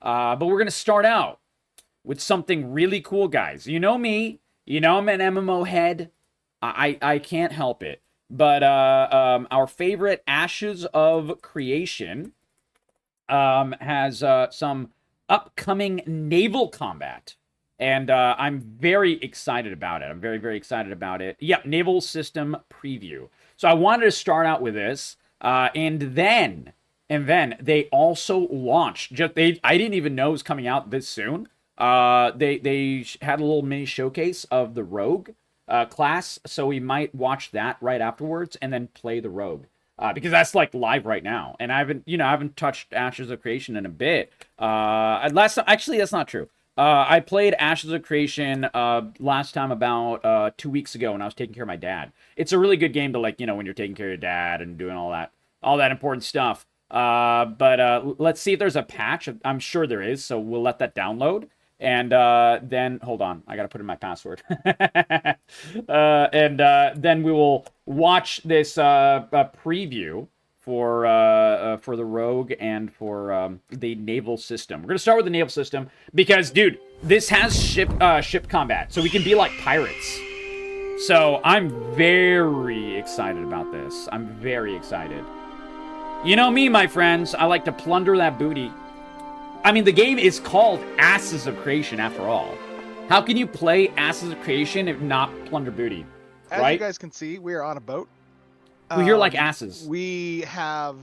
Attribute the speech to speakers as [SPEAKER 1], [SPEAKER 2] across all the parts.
[SPEAKER 1] But we're going to start out with something really cool, guys. You know me. You know I'm an MMO head. I can't help it. But our favorite Ashes of Creation has some upcoming naval combat. And I'm very excited about it. I'm very, very excited about it. Yep, naval system preview. So I wanted to start out with this. And then they also launched. I didn't even know it was coming out this soon. They had a little mini showcase of the Rogue class, so we might watch that right afterwards and then play the Rogue. Because that's like live right now, and I haven't touched Ashes of Creation in a bit. Actually, that's not true. I played Ashes of Creation last time about 2 weeks ago when I was taking care of my dad. It's a really good game to, like, when you're taking care of your dad and doing all that important stuff. But let's see if there's a patch. I'm sure there is, so we'll let that download. And then, hold on, I gotta put in my password. And then we will watch this preview for the Rogue and for the naval system. We're gonna start with the naval system because, dude, this has ship combat, so we can be like pirates. So I'm very excited about this. I'm very excited. You know me, my friends. I like to plunder that booty. I mean, the game is called Asses of Creation, after all. How can you play Asses of Creation if not plunder booty?
[SPEAKER 2] As
[SPEAKER 1] right?
[SPEAKER 2] you guys can see, we are on a boat.
[SPEAKER 1] You're like asses.
[SPEAKER 2] We have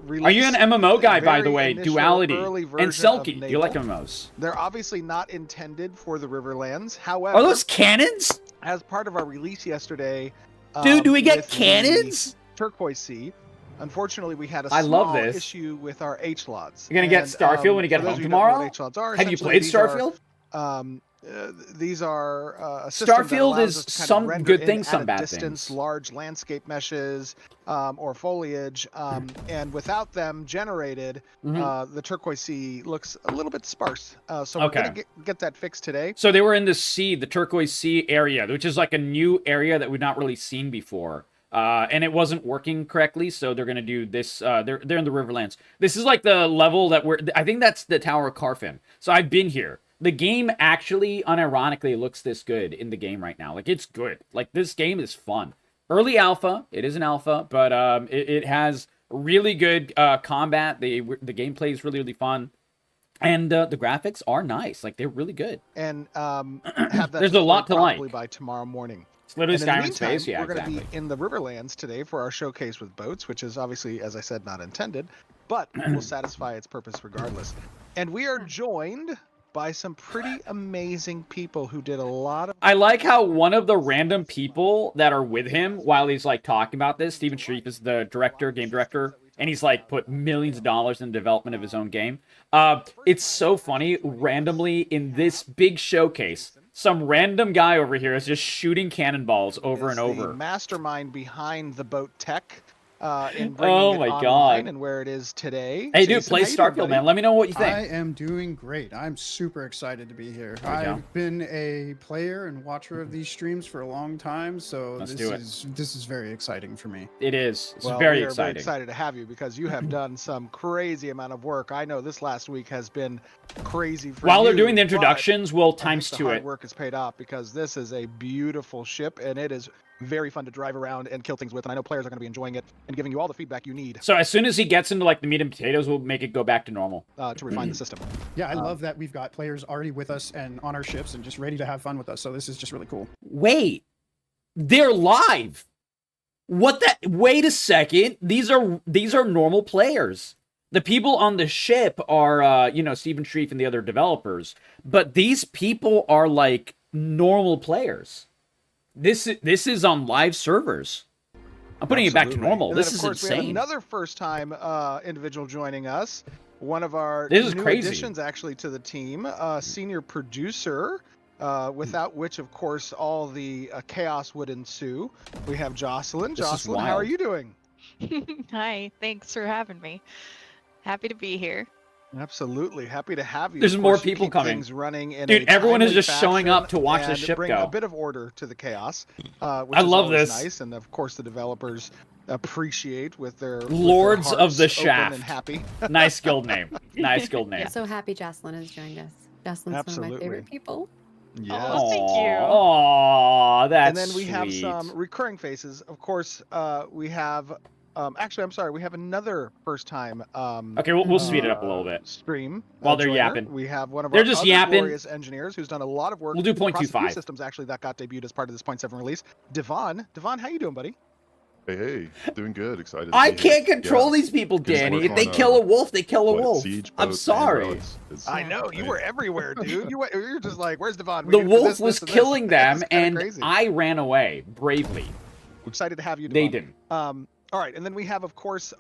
[SPEAKER 2] released
[SPEAKER 1] Are you an MMO guy, by the way? Duality and Selkie. You like MMOs?
[SPEAKER 2] They're obviously not intended for the Riverlands. However,
[SPEAKER 1] are those cannons?
[SPEAKER 2] As part of our release yesterday,
[SPEAKER 1] dude, do we get cannons?
[SPEAKER 2] Turquoise Sea. Unfortunately, we had a
[SPEAKER 1] small
[SPEAKER 2] issue with our H-Lots.
[SPEAKER 1] You're going to get Starfield when you get home tomorrow? Have you played Starfield?
[SPEAKER 2] These are
[SPEAKER 1] Starfield is some good things, some bad things.
[SPEAKER 2] Large landscape meshes or foliage, and without them generated, the Turquoise Sea looks a little bit sparse. So we're going to get that fixed today.
[SPEAKER 1] So they were in the sea, the Turquoise Sea area, which is like a new area that we've not really seen before. And it wasn't working correctly, so they're going to do this. They're in the Riverlands. This is like the level that I think that's the Tower of Carfin. So I've been here. The game actually, unironically, looks this good in the game right now. Like, it's good. Like, this game is fun. Early alpha. It is an alpha, but it has really good combat. The gameplay is really, really fun. And the graphics are nice. Like, they're really good.
[SPEAKER 2] And have that
[SPEAKER 1] there's a lot to like.
[SPEAKER 2] By tomorrow morning.
[SPEAKER 1] It's literally Skyrim space, yeah,
[SPEAKER 2] we're going to be in the Riverlands today for our showcase with boats, which is obviously, as I said, not intended, but will satisfy its purpose regardless. And we are joined by some pretty amazing people who did a lot of...
[SPEAKER 1] I like how one of the random people that are with him while he's, like, talking about this, Stephen Shreve is the game director, and he's, like, put millions of dollars in the development of his own game. It's so funny, randomly, in this big showcase, some random guy over here is just shooting cannonballs over and over.
[SPEAKER 2] The mastermind behind the boat tech in bringing it online and where it is today.
[SPEAKER 1] Hey, dude, play Starfield, man. Let me know what you think.
[SPEAKER 3] I am doing great. I'm super excited to be here. I've been a player and watcher of these streams for a long time, so this is very exciting for me.
[SPEAKER 1] It is. It's very exciting.
[SPEAKER 2] Very excited to have you because you have done some crazy amount of work. I know this last week has been crazy for
[SPEAKER 1] While they're doing the introductions, we'll times two it.
[SPEAKER 2] The hard work is paid off because this is a beautiful ship and it is very fun to drive around and kill things with, and I know players are going to be enjoying it and giving you all the feedback you need.
[SPEAKER 1] So as soon as he gets into like the meat and potatoes, we'll make it go back to normal.
[SPEAKER 2] To refine the system.
[SPEAKER 3] Yeah, I love that we've got players already with us and on our ships and just ready to have fun with us, so this is just really cool.
[SPEAKER 1] Wait, they're live. Wait a second. These are normal players. The people on the ship are, Stephen Shreve and the other developers, but these people are like normal players. This is on live servers. I'm putting it back to normal. This is insane.
[SPEAKER 2] We have another first-time individual joining us. One of our new additions, actually, to the team, senior producer, without which, of course, all the chaos would ensue. We have Jocelyn. Jocelyn, how are you doing?
[SPEAKER 4] Hi. Thanks for having me. Happy to be here.
[SPEAKER 2] Absolutely. Happy to have you.
[SPEAKER 1] There's
[SPEAKER 2] Of
[SPEAKER 1] more
[SPEAKER 2] course, you
[SPEAKER 1] people
[SPEAKER 2] keep
[SPEAKER 1] coming.
[SPEAKER 2] things running in
[SPEAKER 1] Dude,
[SPEAKER 2] a
[SPEAKER 1] everyone is
[SPEAKER 2] timely
[SPEAKER 1] just showing up to watch the
[SPEAKER 2] and
[SPEAKER 1] ship
[SPEAKER 2] bring
[SPEAKER 1] go.
[SPEAKER 2] a bit of order to the chaos, which
[SPEAKER 1] I
[SPEAKER 2] is
[SPEAKER 1] love
[SPEAKER 2] always
[SPEAKER 1] this.
[SPEAKER 2] nice, and of course the developers appreciate with their
[SPEAKER 1] Lords of the
[SPEAKER 2] open
[SPEAKER 1] Shaft.
[SPEAKER 2] and happy.
[SPEAKER 1] Nice guild name. Nice guild name.
[SPEAKER 4] I'm so happy Jocelyn has joined us. Jocelyn's one of my favorite people.
[SPEAKER 2] Yes.
[SPEAKER 5] Oh, thank you.
[SPEAKER 1] Aw, that's
[SPEAKER 2] And then we have
[SPEAKER 1] sweet.
[SPEAKER 2] some recurring faces. Of course, we have. Actually, I'm sorry. We have another first time.
[SPEAKER 1] Okay, we'll speed it up a little bit.
[SPEAKER 2] Stream
[SPEAKER 1] while they're
[SPEAKER 2] joiner.
[SPEAKER 1] yapping.
[SPEAKER 2] We have one of
[SPEAKER 1] They're
[SPEAKER 2] our
[SPEAKER 1] just
[SPEAKER 2] other
[SPEAKER 1] yapping.
[SPEAKER 2] glorious engineers who's done a lot of work.
[SPEAKER 1] We'll do
[SPEAKER 2] across a few
[SPEAKER 1] 0.25.
[SPEAKER 2] systems actually that got debuted as part of this 0.7 release. Devon, how you doing, buddy?
[SPEAKER 6] Hey, doing good. Excited.
[SPEAKER 1] I can't control these people, Danny. If they kill a wolf, they kill a wolf. I'm sorry.
[SPEAKER 2] I know you were everywhere, dude. You were just like, "Where's Devon?"
[SPEAKER 1] The wolf was killing them, and
[SPEAKER 2] crazy.
[SPEAKER 1] I ran away bravely.
[SPEAKER 2] We're excited to have you, Devon.
[SPEAKER 1] They didn't.
[SPEAKER 2] All right, and then we have, of course,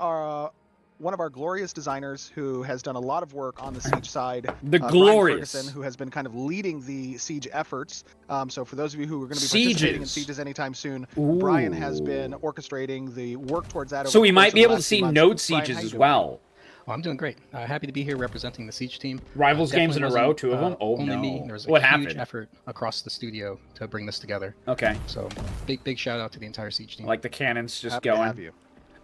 [SPEAKER 2] one of our glorious designers who has done a lot of work on the siege side.
[SPEAKER 1] The
[SPEAKER 2] Brian
[SPEAKER 1] glorious.
[SPEAKER 2] Ferguson, who has been kind of leading the siege efforts. So for those of you who are going to be participating in sieges anytime soon,
[SPEAKER 1] Ooh.
[SPEAKER 2] Brian has been orchestrating the work towards that.
[SPEAKER 1] So we might be able to see node sieges as well.
[SPEAKER 7] Oh, I'm doing great. Happy to be here representing the Siege team.
[SPEAKER 1] Rivals games in a row, 2 of them? Oh,
[SPEAKER 7] only
[SPEAKER 1] no.
[SPEAKER 7] me. There was a
[SPEAKER 1] What
[SPEAKER 7] huge
[SPEAKER 1] happened?
[SPEAKER 7] effort across the studio to bring this together.
[SPEAKER 1] Okay.
[SPEAKER 7] So big shout out to the entire Siege team.
[SPEAKER 1] Like the cannons just
[SPEAKER 2] Happy to
[SPEAKER 1] going.
[SPEAKER 2] have you.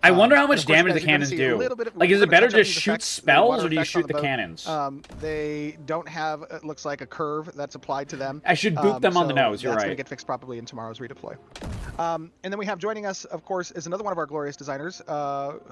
[SPEAKER 1] I wonder how much
[SPEAKER 2] of course,
[SPEAKER 1] damage
[SPEAKER 2] guys,
[SPEAKER 1] the
[SPEAKER 2] you're gonna
[SPEAKER 1] cannons
[SPEAKER 2] see a
[SPEAKER 1] do.
[SPEAKER 2] little bit of-
[SPEAKER 1] Like, is
[SPEAKER 2] we're
[SPEAKER 1] it better
[SPEAKER 2] gonna
[SPEAKER 1] to
[SPEAKER 2] touch
[SPEAKER 1] just
[SPEAKER 2] on
[SPEAKER 1] shoot
[SPEAKER 2] the
[SPEAKER 1] spells,
[SPEAKER 2] water
[SPEAKER 1] or do you
[SPEAKER 2] effects on
[SPEAKER 1] shoot the
[SPEAKER 2] boat.
[SPEAKER 1] cannons?
[SPEAKER 2] They don't have, it looks like, a curve that's applied to them.
[SPEAKER 1] I should boot them on the
[SPEAKER 2] so
[SPEAKER 1] nose, you're
[SPEAKER 2] That's going
[SPEAKER 1] right.
[SPEAKER 2] to get fixed probably in tomorrow's redeploy. And then we have joining us, of course, is another one of our glorious designers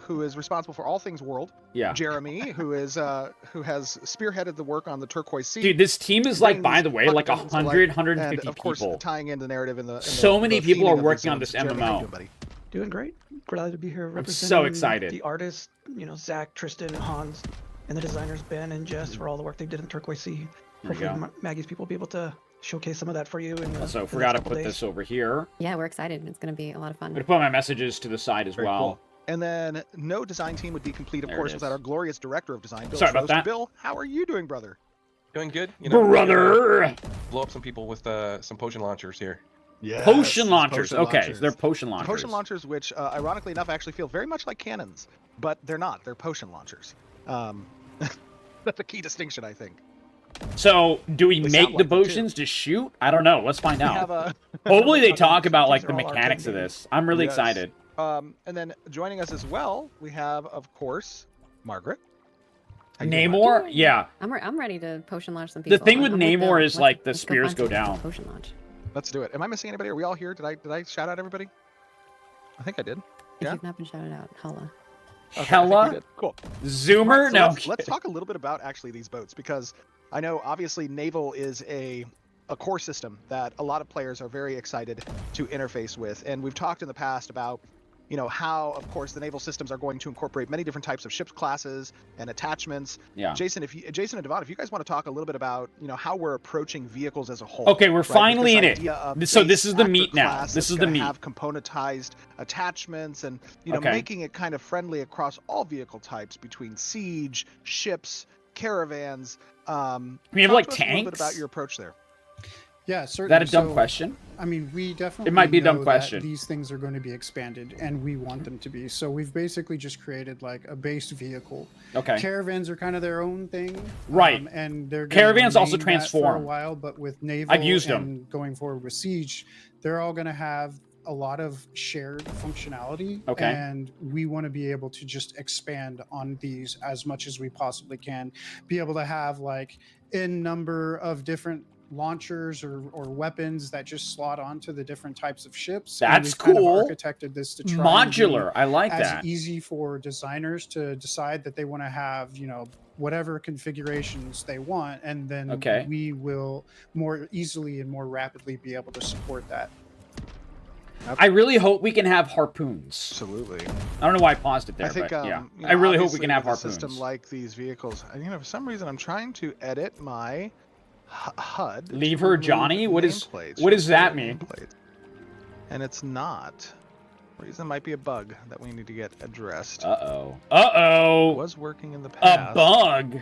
[SPEAKER 2] who is responsible for all things world.
[SPEAKER 1] Yeah.
[SPEAKER 2] Jeremy, who has spearheaded the work on the Turquoise Sea.
[SPEAKER 1] Dude, this team is like, by the way, like 100,
[SPEAKER 2] and
[SPEAKER 1] 150
[SPEAKER 2] of course,
[SPEAKER 1] people.
[SPEAKER 2] tying in the narrative in the
[SPEAKER 1] So many people
[SPEAKER 2] theming
[SPEAKER 1] are
[SPEAKER 2] of the
[SPEAKER 1] working on
[SPEAKER 2] zones.
[SPEAKER 1] this
[SPEAKER 2] Jeremy, how you
[SPEAKER 1] MMO.
[SPEAKER 2] doing, buddy?
[SPEAKER 8] Doing great. Glad to be here
[SPEAKER 1] I'm
[SPEAKER 8] representing
[SPEAKER 1] so excited.
[SPEAKER 8] the artists, Zach, Tristan, Hans, and the designers, Ben and Jess, for all the work they did in Turquoise Sea.
[SPEAKER 1] There you
[SPEAKER 8] Hopefully
[SPEAKER 1] go.
[SPEAKER 8] Maggie's people will be able to showcase some of that for you.
[SPEAKER 1] Also, forgot to put this over here.
[SPEAKER 4] Yeah, we're excited. It's going to be a lot of fun.
[SPEAKER 1] I'm going to put my messages to the side as
[SPEAKER 2] Very
[SPEAKER 1] well.
[SPEAKER 2] cool. And then no design team would be complete, of
[SPEAKER 1] There
[SPEAKER 2] course,
[SPEAKER 1] it is.
[SPEAKER 2] without our glorious director of design, Bill
[SPEAKER 1] Sorry about
[SPEAKER 2] Schroester.
[SPEAKER 1] that.
[SPEAKER 2] Bill, how are you doing, brother?
[SPEAKER 5] Doing good.
[SPEAKER 1] Brother!
[SPEAKER 5] Blow up some people with some potion launchers here.
[SPEAKER 2] Yes,
[SPEAKER 1] Potion launchers.
[SPEAKER 2] potion
[SPEAKER 1] Okay,
[SPEAKER 2] launchers.
[SPEAKER 1] they're potion launchers.
[SPEAKER 2] Potion launchers, which, ironically enough, actually feel very much like cannons, but they're not. They're potion launchers. That's a key distinction, I think.
[SPEAKER 1] So, do we
[SPEAKER 2] They
[SPEAKER 1] make
[SPEAKER 2] sound
[SPEAKER 1] the
[SPEAKER 2] like them, too.
[SPEAKER 1] potions to shoot? I don't know. Let's find
[SPEAKER 2] We have
[SPEAKER 1] out.
[SPEAKER 2] a
[SPEAKER 1] Hopefully they
[SPEAKER 8] Other
[SPEAKER 1] talk about, like,
[SPEAKER 8] these
[SPEAKER 1] the
[SPEAKER 8] are all
[SPEAKER 1] mechanics of
[SPEAKER 8] arcade
[SPEAKER 1] this. I'm really
[SPEAKER 2] Yes.
[SPEAKER 1] excited.
[SPEAKER 2] and then joining us as well, we have, of course, Margaret. How you doing,
[SPEAKER 1] Namor?
[SPEAKER 4] Margaret?
[SPEAKER 1] Yeah.
[SPEAKER 4] I'm ready to potion launch some people.
[SPEAKER 1] The thing with
[SPEAKER 4] I'm
[SPEAKER 1] Namor
[SPEAKER 4] Bill.
[SPEAKER 1] is, like, the
[SPEAKER 4] Let's
[SPEAKER 1] spears
[SPEAKER 4] find
[SPEAKER 1] go
[SPEAKER 4] some
[SPEAKER 1] down.
[SPEAKER 4] Potion launch.
[SPEAKER 2] Let's do it. Am I missing anybody? Are we all here? Did I shout out everybody? I think I did.
[SPEAKER 4] If
[SPEAKER 2] Yeah?
[SPEAKER 4] you've not been shouted out, holla.
[SPEAKER 2] Okay, I think we
[SPEAKER 1] Hella?
[SPEAKER 2] did. Cool.
[SPEAKER 1] Zoomer?
[SPEAKER 2] Right, so
[SPEAKER 1] No.
[SPEAKER 2] let's talk a little bit about actually these boats, because I know obviously Naval is a core system that a lot of players are very excited to interface with, and we've talked in the past about how, of course, the naval systems are going to incorporate many different types of ships classes and attachments.
[SPEAKER 1] Yeah.
[SPEAKER 2] Jason and Devon, if you guys want to talk a little bit about how we're approaching vehicles as a whole.
[SPEAKER 1] Okay, we're
[SPEAKER 2] right, with
[SPEAKER 1] finally
[SPEAKER 2] this
[SPEAKER 1] in it.
[SPEAKER 2] idea of
[SPEAKER 1] So
[SPEAKER 2] base
[SPEAKER 1] this is the
[SPEAKER 2] actor
[SPEAKER 1] meat now.
[SPEAKER 2] class
[SPEAKER 1] This
[SPEAKER 2] that's
[SPEAKER 1] is the
[SPEAKER 2] gonna
[SPEAKER 1] meat.
[SPEAKER 2] have componentized attachments and
[SPEAKER 1] Okay.
[SPEAKER 2] making it kind of friendly across all vehicle types between siege, ships, caravans.
[SPEAKER 1] We have,
[SPEAKER 2] Talk
[SPEAKER 1] like,
[SPEAKER 2] to us a little bit
[SPEAKER 1] tanks?
[SPEAKER 2] about your approach there.
[SPEAKER 3] Yeah,
[SPEAKER 1] Is
[SPEAKER 3] certainly.
[SPEAKER 1] that a dumb
[SPEAKER 3] So,
[SPEAKER 1] question?
[SPEAKER 3] I mean, we definitely
[SPEAKER 1] might be a dumb
[SPEAKER 3] know
[SPEAKER 1] question.
[SPEAKER 3] that these things are going to be expanded, and we want them to be. So we've basically just created like a base vehicle.
[SPEAKER 1] Okay.
[SPEAKER 3] Caravans are kind of their own thing,
[SPEAKER 1] Right.
[SPEAKER 3] and they're gonna
[SPEAKER 1] Caravans also
[SPEAKER 3] remain that for a
[SPEAKER 1] transform.
[SPEAKER 3] while. But with naval,
[SPEAKER 1] I've used 'em.
[SPEAKER 3] and going forward with siege, they're all going to have a lot of shared functionality.
[SPEAKER 1] Okay.
[SPEAKER 3] And we want to be able to just expand on these as much as we possibly can. Be able to have like n number of different launchers or weapons that just slot onto the different types of ships. And
[SPEAKER 1] That's
[SPEAKER 3] we've kind of
[SPEAKER 1] cool.
[SPEAKER 3] architected this to try and be
[SPEAKER 1] Modular. I like
[SPEAKER 3] as
[SPEAKER 1] that.
[SPEAKER 3] easy for designers to decide that they want to have, whatever configurations they want, and then
[SPEAKER 1] Okay.
[SPEAKER 3] we will more easily and more rapidly be able to support that.
[SPEAKER 1] I really hope we can have harpoons.
[SPEAKER 2] Absolutely.
[SPEAKER 1] I don't know why I paused it there,
[SPEAKER 2] I think,
[SPEAKER 1] but yeah.
[SPEAKER 2] you know,
[SPEAKER 1] I really hope we
[SPEAKER 2] obviously
[SPEAKER 1] can have
[SPEAKER 2] with a
[SPEAKER 1] harpoons.
[SPEAKER 2] system like these vehicles. For some reason, I'm trying to edit my HUD.
[SPEAKER 1] Leave
[SPEAKER 2] to
[SPEAKER 1] her
[SPEAKER 2] remove
[SPEAKER 1] Johnny? What does
[SPEAKER 2] nameplates.
[SPEAKER 1] that mean?
[SPEAKER 2] Nameplates. And it's not. For some reason, it might be a bug that we need to get addressed.
[SPEAKER 1] Uh-oh.
[SPEAKER 2] It
[SPEAKER 1] Uh-oh.
[SPEAKER 2] was working in the
[SPEAKER 1] A
[SPEAKER 2] past.
[SPEAKER 1] bug?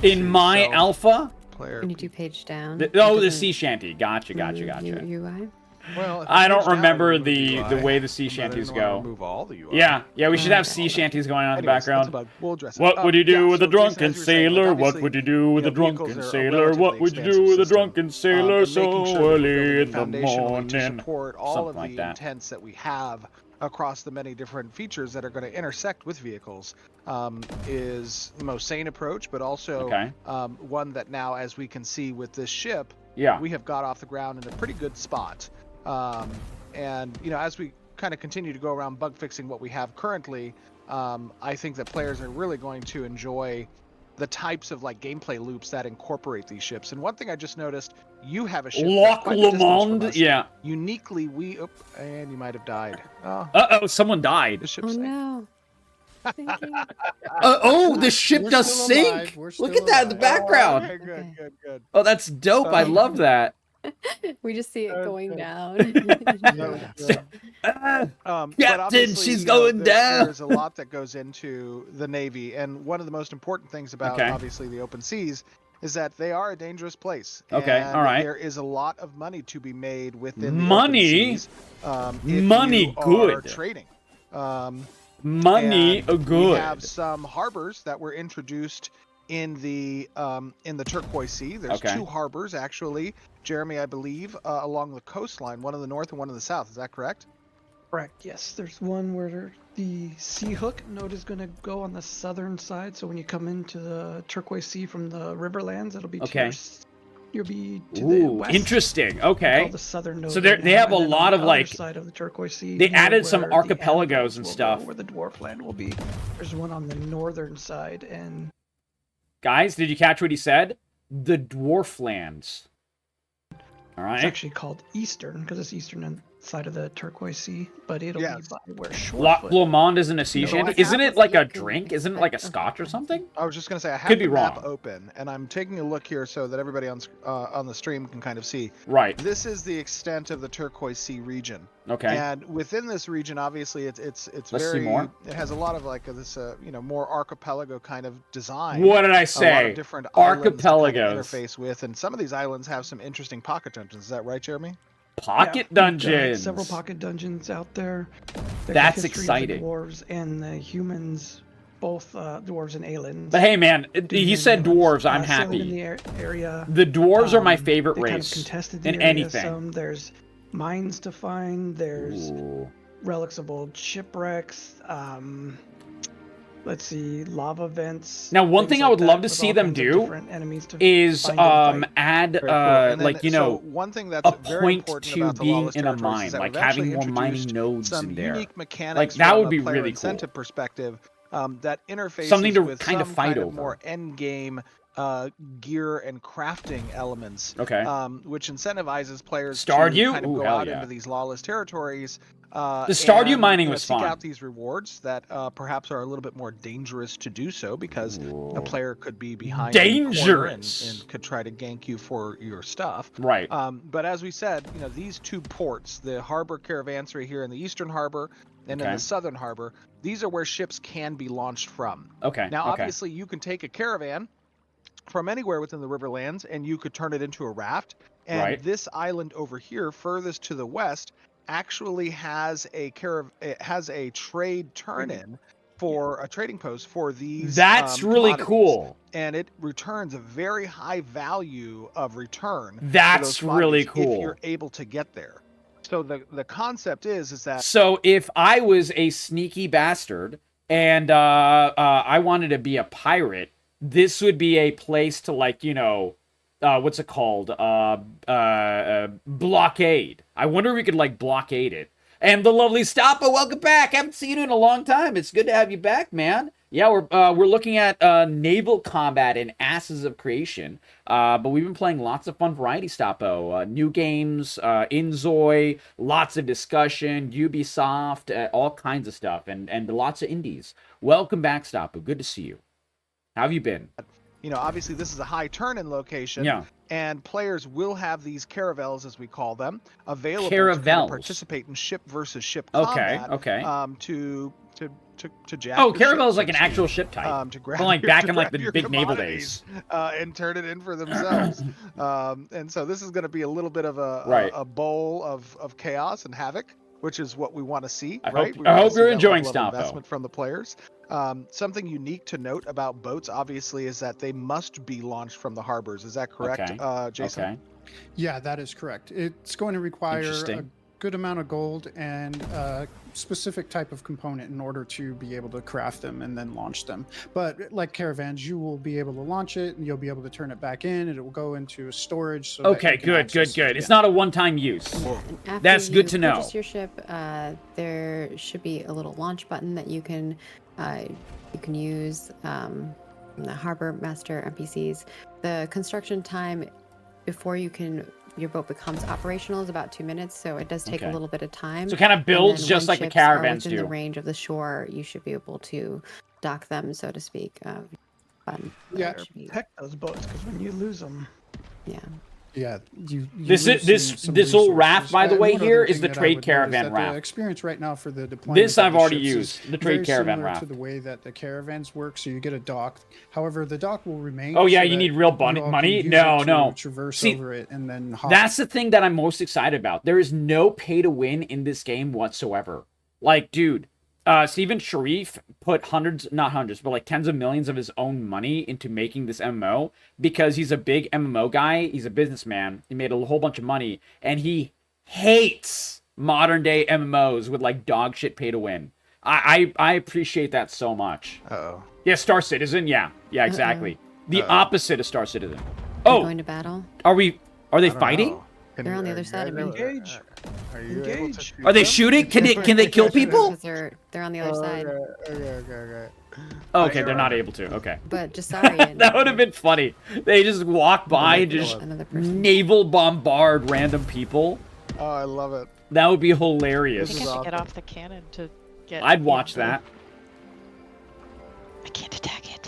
[SPEAKER 1] In my
[SPEAKER 2] so-
[SPEAKER 1] alpha?
[SPEAKER 2] Player.
[SPEAKER 4] When you do page down.
[SPEAKER 1] The sea shanty. Gotcha.
[SPEAKER 4] UI.
[SPEAKER 2] Well, if
[SPEAKER 1] I
[SPEAKER 2] it
[SPEAKER 1] don't
[SPEAKER 2] moves down,
[SPEAKER 1] remember
[SPEAKER 2] it'll move
[SPEAKER 1] the
[SPEAKER 2] UI.
[SPEAKER 1] way the sea
[SPEAKER 2] But I
[SPEAKER 1] shanties
[SPEAKER 2] didn't wanna
[SPEAKER 1] go.
[SPEAKER 2] Move all the UI.
[SPEAKER 1] Yeah, we should have
[SPEAKER 4] Okay.
[SPEAKER 1] sea shanties going on in the
[SPEAKER 2] Anyways, that's a
[SPEAKER 1] background.
[SPEAKER 2] bug. We'll address it.
[SPEAKER 1] What would you do
[SPEAKER 2] Yeah,
[SPEAKER 1] with a
[SPEAKER 2] so Jason,
[SPEAKER 1] drunken
[SPEAKER 2] as you were saying, like,
[SPEAKER 1] sailor? What
[SPEAKER 2] obviously,
[SPEAKER 1] would you do with
[SPEAKER 2] you
[SPEAKER 1] a
[SPEAKER 2] know, vehicles
[SPEAKER 1] drunken
[SPEAKER 2] are a
[SPEAKER 1] sailor? What
[SPEAKER 2] relatively
[SPEAKER 1] would you do
[SPEAKER 2] expansive
[SPEAKER 1] with a
[SPEAKER 2] system,
[SPEAKER 1] drunken sailor
[SPEAKER 2] and
[SPEAKER 1] so
[SPEAKER 2] making sure that we're
[SPEAKER 1] early
[SPEAKER 2] building
[SPEAKER 1] in the
[SPEAKER 2] foundationally to
[SPEAKER 1] morning?
[SPEAKER 2] support all
[SPEAKER 1] Something
[SPEAKER 2] of
[SPEAKER 1] like
[SPEAKER 2] the
[SPEAKER 1] that.
[SPEAKER 2] intents that we have across the many different features that are going to intersect with vehicles is the most sane approach, but also
[SPEAKER 1] Okay.
[SPEAKER 2] one that now, as we can see with this ship,
[SPEAKER 1] Yeah.
[SPEAKER 2] we have got off the ground in a pretty good spot. And you know, as we kind of continue to go around bug fixing what we have currently, I think that players are really going to enjoy the types of like gameplay loops that incorporate these ships. And one thing I just noticed, you have a ship that's
[SPEAKER 1] Loch
[SPEAKER 2] quite a distance from
[SPEAKER 1] Lomond.
[SPEAKER 2] us.
[SPEAKER 1] Yeah.
[SPEAKER 2] Uniquely, and you might have died. Oh,
[SPEAKER 1] Uh-oh, someone died.
[SPEAKER 2] the
[SPEAKER 4] Oh
[SPEAKER 2] ship's sank.
[SPEAKER 4] no. Thinking.
[SPEAKER 1] Oh, the ship
[SPEAKER 3] We're
[SPEAKER 1] does
[SPEAKER 3] still
[SPEAKER 1] sink.
[SPEAKER 3] alive. We're
[SPEAKER 1] Look
[SPEAKER 3] still
[SPEAKER 1] at that in the
[SPEAKER 3] alive.
[SPEAKER 1] background.
[SPEAKER 2] Okay, good,
[SPEAKER 4] Okay.
[SPEAKER 2] good, good.
[SPEAKER 1] Oh, that's dope. I love that.
[SPEAKER 4] We just see it
[SPEAKER 3] That's
[SPEAKER 4] going
[SPEAKER 3] good.
[SPEAKER 4] down.
[SPEAKER 3] That was good.
[SPEAKER 1] Ah,
[SPEAKER 2] But
[SPEAKER 1] Captain,
[SPEAKER 2] obviously,
[SPEAKER 1] she's
[SPEAKER 2] you know,
[SPEAKER 1] going down.
[SPEAKER 2] There's a lot that goes into the Navy, and one of the most important things about
[SPEAKER 1] Okay.
[SPEAKER 2] obviously the open seas is that they are a dangerous place.
[SPEAKER 1] Okay,
[SPEAKER 2] and
[SPEAKER 1] all right.
[SPEAKER 2] There is a lot of money to be made within the
[SPEAKER 1] Money?
[SPEAKER 2] open seas. If
[SPEAKER 1] Money
[SPEAKER 2] you are
[SPEAKER 1] good.
[SPEAKER 2] trading.
[SPEAKER 1] Money
[SPEAKER 2] And
[SPEAKER 1] good.
[SPEAKER 2] We have some harbors that were introduced in the Turquoise Sea. There's
[SPEAKER 1] Okay.
[SPEAKER 2] 2 harbors actually, Jeremy, I believe, along the coastline, one in the north and one in the south. Is that correct?
[SPEAKER 8] Correct. Yes, there's one where the Sea Hook node is going to go on the southern side. So when you come into the Turquoise Sea from the Riverlands, it'll be to
[SPEAKER 1] Okay.
[SPEAKER 8] you'll be to the
[SPEAKER 1] Ooh,
[SPEAKER 8] west.
[SPEAKER 1] interesting.
[SPEAKER 8] They
[SPEAKER 1] Okay.
[SPEAKER 8] call the southern node
[SPEAKER 1] So
[SPEAKER 8] right
[SPEAKER 1] they
[SPEAKER 8] now,
[SPEAKER 1] have a
[SPEAKER 8] and then on
[SPEAKER 1] lot
[SPEAKER 8] the
[SPEAKER 1] of,
[SPEAKER 8] other
[SPEAKER 1] like-
[SPEAKER 8] side of the Turquoise Sea.
[SPEAKER 1] they
[SPEAKER 8] near
[SPEAKER 1] added some
[SPEAKER 8] where the
[SPEAKER 1] archipelagos
[SPEAKER 8] anvils
[SPEAKER 1] and
[SPEAKER 8] will
[SPEAKER 1] stuff.
[SPEAKER 8] go, where the Dwarfland will be. There's one on the northern side, and
[SPEAKER 1] Guys, did you catch what he said? The Dwarflands. All
[SPEAKER 8] it's
[SPEAKER 1] right.
[SPEAKER 8] actually called Eastern because it's eastern side of the Turquoise Sea, but it'll
[SPEAKER 2] Yes.
[SPEAKER 8] be by where
[SPEAKER 1] Loch
[SPEAKER 8] Shorefoot.
[SPEAKER 1] Lomond isn't a sea
[SPEAKER 8] No,
[SPEAKER 1] shanty.
[SPEAKER 2] I
[SPEAKER 1] Isn't
[SPEAKER 2] have
[SPEAKER 1] it like a
[SPEAKER 4] a
[SPEAKER 1] drink?
[SPEAKER 4] feeling
[SPEAKER 1] Isn't it like a
[SPEAKER 4] it's
[SPEAKER 1] scotch or something?
[SPEAKER 2] I was just going to say I have
[SPEAKER 1] Could
[SPEAKER 2] the
[SPEAKER 1] be
[SPEAKER 2] map
[SPEAKER 1] wrong.
[SPEAKER 2] open, and I'm taking a look here so that everybody on the stream can kind of see.
[SPEAKER 1] Right.
[SPEAKER 2] This is the extent of the Turquoise Sea region,
[SPEAKER 1] Okay.
[SPEAKER 2] and within this region, obviously, it's
[SPEAKER 1] Let's see
[SPEAKER 2] very.
[SPEAKER 1] more.
[SPEAKER 2] It has a lot of like this, more archipelago kind of design.
[SPEAKER 1] What did I
[SPEAKER 2] A lot
[SPEAKER 1] say?
[SPEAKER 2] of different islands to kind of
[SPEAKER 1] Archipelagos.
[SPEAKER 2] interface with, and some of these islands have some interesting pocket dungeons. Is that right, Jeremy?
[SPEAKER 1] Pocket
[SPEAKER 8] We've got
[SPEAKER 1] dungeons.
[SPEAKER 8] several pocket dungeons out there. There's
[SPEAKER 1] That's
[SPEAKER 8] a history of
[SPEAKER 1] exciting.
[SPEAKER 8] The dwarves and the humans, both dwarves and aliens.
[SPEAKER 1] But hey, man, he
[SPEAKER 8] Doing
[SPEAKER 1] said
[SPEAKER 8] aliens,
[SPEAKER 1] dwarves. I'm
[SPEAKER 8] sailing in
[SPEAKER 1] happy.
[SPEAKER 8] the area.
[SPEAKER 1] The dwarves are my
[SPEAKER 8] Um,
[SPEAKER 1] favorite
[SPEAKER 8] they kind of
[SPEAKER 1] race
[SPEAKER 8] contested the
[SPEAKER 1] in
[SPEAKER 8] area
[SPEAKER 1] anything.
[SPEAKER 8] some. There's mines to find. There's
[SPEAKER 1] Ooh.
[SPEAKER 8] relics of old shipwrecks. Let's see, lava vents.
[SPEAKER 1] Now, one
[SPEAKER 8] things
[SPEAKER 1] thing I
[SPEAKER 8] like
[SPEAKER 1] would
[SPEAKER 8] that,
[SPEAKER 1] love to
[SPEAKER 8] with
[SPEAKER 1] see
[SPEAKER 8] all
[SPEAKER 1] them
[SPEAKER 8] kinds of
[SPEAKER 1] do
[SPEAKER 8] different enemies to
[SPEAKER 1] Is
[SPEAKER 8] find and fight.
[SPEAKER 1] add
[SPEAKER 2] Very cool. And then,
[SPEAKER 1] like, you
[SPEAKER 2] so
[SPEAKER 1] know,
[SPEAKER 2] one thing that's
[SPEAKER 1] a
[SPEAKER 2] very
[SPEAKER 1] point
[SPEAKER 2] important
[SPEAKER 1] to
[SPEAKER 2] about the
[SPEAKER 1] being
[SPEAKER 2] lawless
[SPEAKER 1] in a
[SPEAKER 2] territories
[SPEAKER 1] mine,
[SPEAKER 2] is that
[SPEAKER 1] like
[SPEAKER 2] we've
[SPEAKER 1] having
[SPEAKER 2] actually
[SPEAKER 1] more mining
[SPEAKER 2] introduced
[SPEAKER 1] nodes
[SPEAKER 2] some
[SPEAKER 1] in there.
[SPEAKER 2] unique mechanics
[SPEAKER 1] that
[SPEAKER 2] from
[SPEAKER 1] would
[SPEAKER 2] a
[SPEAKER 1] be
[SPEAKER 2] player
[SPEAKER 1] really
[SPEAKER 2] incentive
[SPEAKER 1] cool.
[SPEAKER 2] perspective that interfaces
[SPEAKER 1] Something to
[SPEAKER 2] with
[SPEAKER 1] kind of
[SPEAKER 2] some
[SPEAKER 1] fight
[SPEAKER 2] kind of
[SPEAKER 1] over.
[SPEAKER 2] more end game gear and crafting elements,
[SPEAKER 1] Okay.
[SPEAKER 2] which incentivizes players
[SPEAKER 1] Stardew?
[SPEAKER 2] to kind of
[SPEAKER 1] Ooh,
[SPEAKER 2] go
[SPEAKER 1] hell
[SPEAKER 2] out
[SPEAKER 1] yeah.
[SPEAKER 2] into these lawless territories.
[SPEAKER 1] The Stardew
[SPEAKER 2] and,
[SPEAKER 1] mining
[SPEAKER 2] you know,
[SPEAKER 1] was
[SPEAKER 2] seek
[SPEAKER 1] fun.
[SPEAKER 2] out these rewards that perhaps are a little bit more dangerous to do so because a player could be behind in the corner
[SPEAKER 1] Dangerous.
[SPEAKER 2] and could try to gank you for your stuff.
[SPEAKER 1] Right.
[SPEAKER 2] But as we said, you know, these 2 ports, the harbor caravanserai here in the eastern harbor and in
[SPEAKER 1] Okay.
[SPEAKER 2] the southern harbor, these are where ships can be launched from.
[SPEAKER 1] Okay.
[SPEAKER 2] Now,
[SPEAKER 1] okay.
[SPEAKER 2] obviously, you can take a caravan from anywhere within the Riverlands and you could turn it into a raft. And
[SPEAKER 1] Right.
[SPEAKER 2] this island over here, furthest to the west, actually has it has a trade turn-in for a trading post for these.
[SPEAKER 1] That's really
[SPEAKER 2] commodities.
[SPEAKER 1] cool.
[SPEAKER 2] And it returns a very high value of return. for
[SPEAKER 1] That's
[SPEAKER 2] those
[SPEAKER 1] really
[SPEAKER 2] commodities
[SPEAKER 1] cool.
[SPEAKER 2] if you're able to get there. So the concept is that
[SPEAKER 1] So if I was a sneaky bastard and I wanted to be a pirate, this would be a place to, like, you know, what's it called? Blockade. I wonder if we could, like, blockade it. And the lovely Stoppa, welcome back. Haven't seen you in a long time. It's good to have you back, man. Yeah, we're looking at Naval Combat and Asses of Creation. But we've been playing lots of fun variety, Stoppo. New games, Inzoi, lots of discussion, Ubisoft, all kinds of stuff, and lots of indies. Welcome back, Stoppo. Good to see you. How have you been?
[SPEAKER 2] you know, obviously this is a high turn-in location.
[SPEAKER 1] Yeah.
[SPEAKER 2] And players will have these caravels, as we call them, available to kind
[SPEAKER 1] Caravels.
[SPEAKER 2] of participate in ship versus ship
[SPEAKER 1] Okay,
[SPEAKER 2] combat.
[SPEAKER 1] okay.
[SPEAKER 2] To jack.
[SPEAKER 1] Oh,
[SPEAKER 2] your
[SPEAKER 1] Caravel is
[SPEAKER 2] ship,
[SPEAKER 1] like
[SPEAKER 2] so
[SPEAKER 1] an
[SPEAKER 2] to
[SPEAKER 1] actual
[SPEAKER 2] speak,
[SPEAKER 1] ship type.
[SPEAKER 2] to grab
[SPEAKER 1] From like
[SPEAKER 2] your-
[SPEAKER 1] back
[SPEAKER 2] to
[SPEAKER 1] in like
[SPEAKER 2] grab
[SPEAKER 1] the
[SPEAKER 2] your
[SPEAKER 1] big naval
[SPEAKER 2] commodities,
[SPEAKER 1] days.
[SPEAKER 2] and turn it in for themselves. And so this is going to be a little bit of
[SPEAKER 1] Right.
[SPEAKER 2] a bowl of chaos and havoc, which is what we want to see,
[SPEAKER 1] I
[SPEAKER 2] right?
[SPEAKER 1] hope-
[SPEAKER 2] We
[SPEAKER 1] I
[SPEAKER 2] wanna
[SPEAKER 1] hope
[SPEAKER 2] see
[SPEAKER 1] you're
[SPEAKER 2] that
[SPEAKER 1] enjoying
[SPEAKER 2] level of
[SPEAKER 1] Stampo.
[SPEAKER 2] investment from the players. Something unique to note about boats, obviously, is that they must be launched from the harbors. Is that correct,
[SPEAKER 1] Okay.
[SPEAKER 2] Jason?
[SPEAKER 1] Okay.
[SPEAKER 3] Yeah, that is correct. It's going to require a
[SPEAKER 1] Interesting.
[SPEAKER 3] good amount of gold and a specific type of component in order to be able to craft them and then launch them. But like caravans, you will be able to launch it and you'll be able to turn it back in and it will go into storage. So that
[SPEAKER 1] Okay,
[SPEAKER 3] you can
[SPEAKER 1] good,
[SPEAKER 3] access it
[SPEAKER 1] It's
[SPEAKER 3] again.
[SPEAKER 1] not a one-time use.
[SPEAKER 4] Yeah, and after
[SPEAKER 1] That's
[SPEAKER 4] you
[SPEAKER 1] good to know.
[SPEAKER 4] purchase your ship, there should be a little launch button that you can use from the harbor master NPCs. The construction time before your boat becomes operational is about 2 minutes, so it does take a
[SPEAKER 1] Okay.
[SPEAKER 4] little bit of time.
[SPEAKER 1] So it kind of
[SPEAKER 4] And
[SPEAKER 1] builds
[SPEAKER 4] then
[SPEAKER 1] just
[SPEAKER 4] when
[SPEAKER 1] like the
[SPEAKER 4] ships are
[SPEAKER 1] caravans
[SPEAKER 4] within
[SPEAKER 1] do.
[SPEAKER 4] the range of the shore, you should be able to dock them, so to speak. Button.
[SPEAKER 3] Yeah.
[SPEAKER 4] It should be-
[SPEAKER 8] Protect those boats, because when you lose them,
[SPEAKER 4] yeah.
[SPEAKER 3] Yeah, you
[SPEAKER 1] This
[SPEAKER 3] lose
[SPEAKER 1] is-
[SPEAKER 3] some
[SPEAKER 1] this little
[SPEAKER 3] resources.
[SPEAKER 1] raft, by the
[SPEAKER 3] And
[SPEAKER 1] way,
[SPEAKER 3] one
[SPEAKER 1] here
[SPEAKER 3] other
[SPEAKER 1] is
[SPEAKER 3] thing
[SPEAKER 1] the
[SPEAKER 3] that I
[SPEAKER 1] trade
[SPEAKER 3] would note is
[SPEAKER 1] caravan
[SPEAKER 3] that
[SPEAKER 1] raft.
[SPEAKER 3] The experience right now for the deployment
[SPEAKER 1] This
[SPEAKER 3] of
[SPEAKER 1] I've
[SPEAKER 3] the
[SPEAKER 1] already
[SPEAKER 3] ships is
[SPEAKER 1] used, the trade
[SPEAKER 3] very
[SPEAKER 1] caravan
[SPEAKER 3] similar
[SPEAKER 1] raft.
[SPEAKER 3] to the way that the caravans work. So you get a dock. However, the dock will remain.
[SPEAKER 1] Oh, yeah,
[SPEAKER 3] so
[SPEAKER 1] you
[SPEAKER 3] that
[SPEAKER 1] need real
[SPEAKER 3] you all can
[SPEAKER 1] money?
[SPEAKER 3] use
[SPEAKER 1] No,
[SPEAKER 3] it to
[SPEAKER 1] no.
[SPEAKER 3] Traverse
[SPEAKER 1] See,
[SPEAKER 3] over it and then hop.
[SPEAKER 1] That's the thing that I'm most excited about. There is no pay to win in this game whatsoever. Like, dude, Steven Sharif put not hundreds, but like tens of millions of his own money into making this MMO because he's a big MMO guy. He's a businessman. He made a whole bunch of money, and he hates modern day MMOs with like dog shit pay to win. I appreciate that so much.
[SPEAKER 2] Uh-oh.
[SPEAKER 1] Yeah, Star Citizen. Yeah, exactly. The
[SPEAKER 2] Uh-oh.
[SPEAKER 1] opposite of Star Citizen.
[SPEAKER 4] They're
[SPEAKER 1] Oh,
[SPEAKER 4] going to battle.
[SPEAKER 1] are they
[SPEAKER 2] I don't
[SPEAKER 1] fighting?
[SPEAKER 2] know. Can
[SPEAKER 4] They're
[SPEAKER 2] you-
[SPEAKER 4] on the
[SPEAKER 2] are
[SPEAKER 4] other
[SPEAKER 2] you
[SPEAKER 4] side of
[SPEAKER 2] guys
[SPEAKER 4] me.
[SPEAKER 2] able-
[SPEAKER 8] Engage.
[SPEAKER 2] Are you able to
[SPEAKER 8] Engage.
[SPEAKER 2] shoot
[SPEAKER 1] Are they
[SPEAKER 2] them?
[SPEAKER 1] shooting? Can they kill people?
[SPEAKER 4] Because they're on the other side.
[SPEAKER 2] Okay.
[SPEAKER 1] Okay, they're not able to. Okay.
[SPEAKER 4] But Jasarian.
[SPEAKER 1] That would have been funny. They just walk by and just
[SPEAKER 4] Another person.
[SPEAKER 1] naval bombard random people.
[SPEAKER 2] Oh, I love it.
[SPEAKER 1] That would be
[SPEAKER 9] You
[SPEAKER 1] hilarious.
[SPEAKER 2] This
[SPEAKER 9] have
[SPEAKER 2] is
[SPEAKER 9] to get
[SPEAKER 2] awesome.
[SPEAKER 9] off the cannon to get.
[SPEAKER 1] I'd watch that.
[SPEAKER 9] I can't attack it.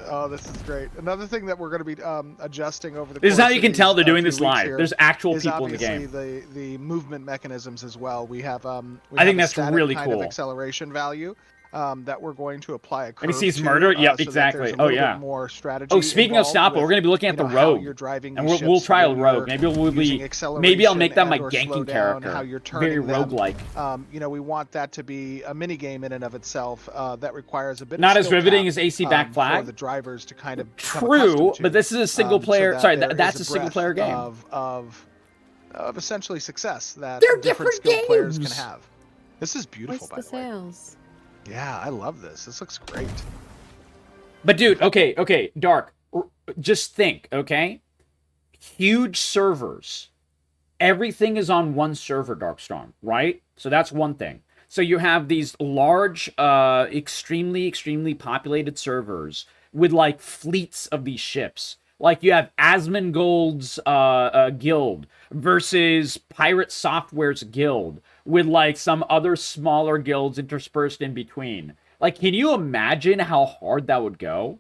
[SPEAKER 2] Oh, this is great. Another thing that we're going to be adjusting over the
[SPEAKER 1] This is
[SPEAKER 2] course
[SPEAKER 1] how you
[SPEAKER 2] of
[SPEAKER 1] can
[SPEAKER 2] these,
[SPEAKER 1] tell they're doing
[SPEAKER 2] few
[SPEAKER 1] this
[SPEAKER 2] weeks
[SPEAKER 1] live.
[SPEAKER 2] here
[SPEAKER 1] There's actual
[SPEAKER 2] is
[SPEAKER 1] people in the
[SPEAKER 2] obviously
[SPEAKER 1] game.
[SPEAKER 2] the movement mechanisms as well. We have
[SPEAKER 1] I
[SPEAKER 2] have
[SPEAKER 1] think
[SPEAKER 2] a
[SPEAKER 1] that's
[SPEAKER 2] static
[SPEAKER 1] really
[SPEAKER 2] kind
[SPEAKER 1] cool.
[SPEAKER 2] of acceleration value that we're going to apply a curve
[SPEAKER 1] And he sees
[SPEAKER 2] to,
[SPEAKER 1] murder? Yep,
[SPEAKER 2] so that
[SPEAKER 1] exactly.
[SPEAKER 2] there's a
[SPEAKER 1] Oh,
[SPEAKER 2] little
[SPEAKER 1] yeah.
[SPEAKER 2] bit more strategy
[SPEAKER 1] Oh, speaking of
[SPEAKER 2] involved
[SPEAKER 1] Stampo, we're
[SPEAKER 2] with,
[SPEAKER 1] going to be looking at
[SPEAKER 2] you
[SPEAKER 1] the
[SPEAKER 2] know, how
[SPEAKER 1] rogue.
[SPEAKER 2] you're driving
[SPEAKER 1] And
[SPEAKER 2] these
[SPEAKER 1] we'll
[SPEAKER 2] ships,
[SPEAKER 1] try a
[SPEAKER 2] when
[SPEAKER 1] rogue.
[SPEAKER 2] you're
[SPEAKER 1] Maybe we'll
[SPEAKER 2] using
[SPEAKER 1] maybe I'll make
[SPEAKER 2] acceleration
[SPEAKER 1] that my
[SPEAKER 2] and/or
[SPEAKER 1] ganking
[SPEAKER 2] slowdown,
[SPEAKER 1] character.
[SPEAKER 2] how you're
[SPEAKER 1] Very
[SPEAKER 2] turning them.
[SPEAKER 1] roguelike.
[SPEAKER 2] You know, we want that to be a mini game in and of itself that requires a bit
[SPEAKER 1] Not
[SPEAKER 2] of
[SPEAKER 1] as
[SPEAKER 2] skill
[SPEAKER 1] riveting
[SPEAKER 2] cap,
[SPEAKER 1] as AC back
[SPEAKER 2] for
[SPEAKER 1] flag.
[SPEAKER 2] the drivers to kind of become
[SPEAKER 1] True,
[SPEAKER 2] accustomed to,
[SPEAKER 1] but this is a single
[SPEAKER 2] so
[SPEAKER 1] player.
[SPEAKER 2] that
[SPEAKER 1] Sorry,
[SPEAKER 2] there
[SPEAKER 1] that's
[SPEAKER 2] is
[SPEAKER 1] a single
[SPEAKER 2] breadth
[SPEAKER 1] player game.
[SPEAKER 2] of essentially success that
[SPEAKER 1] They're
[SPEAKER 2] different
[SPEAKER 1] different
[SPEAKER 2] skilled players can
[SPEAKER 1] games.
[SPEAKER 2] have. This is beautiful,
[SPEAKER 4] What's
[SPEAKER 2] by
[SPEAKER 4] the
[SPEAKER 2] the way.
[SPEAKER 4] sales?
[SPEAKER 2] Yeah, I love this. This looks great.
[SPEAKER 1] But dude, okay, Dark, just think, okay? Huge servers. Everything is on one server, Darkstorm, right? So that's one thing. So you have these large, extremely populated servers with like fleets of these ships. Like you have Asmongold's guild versus Pirate Software's guild with like some other smaller guilds interspersed in between. Like, can you imagine how hard that would go?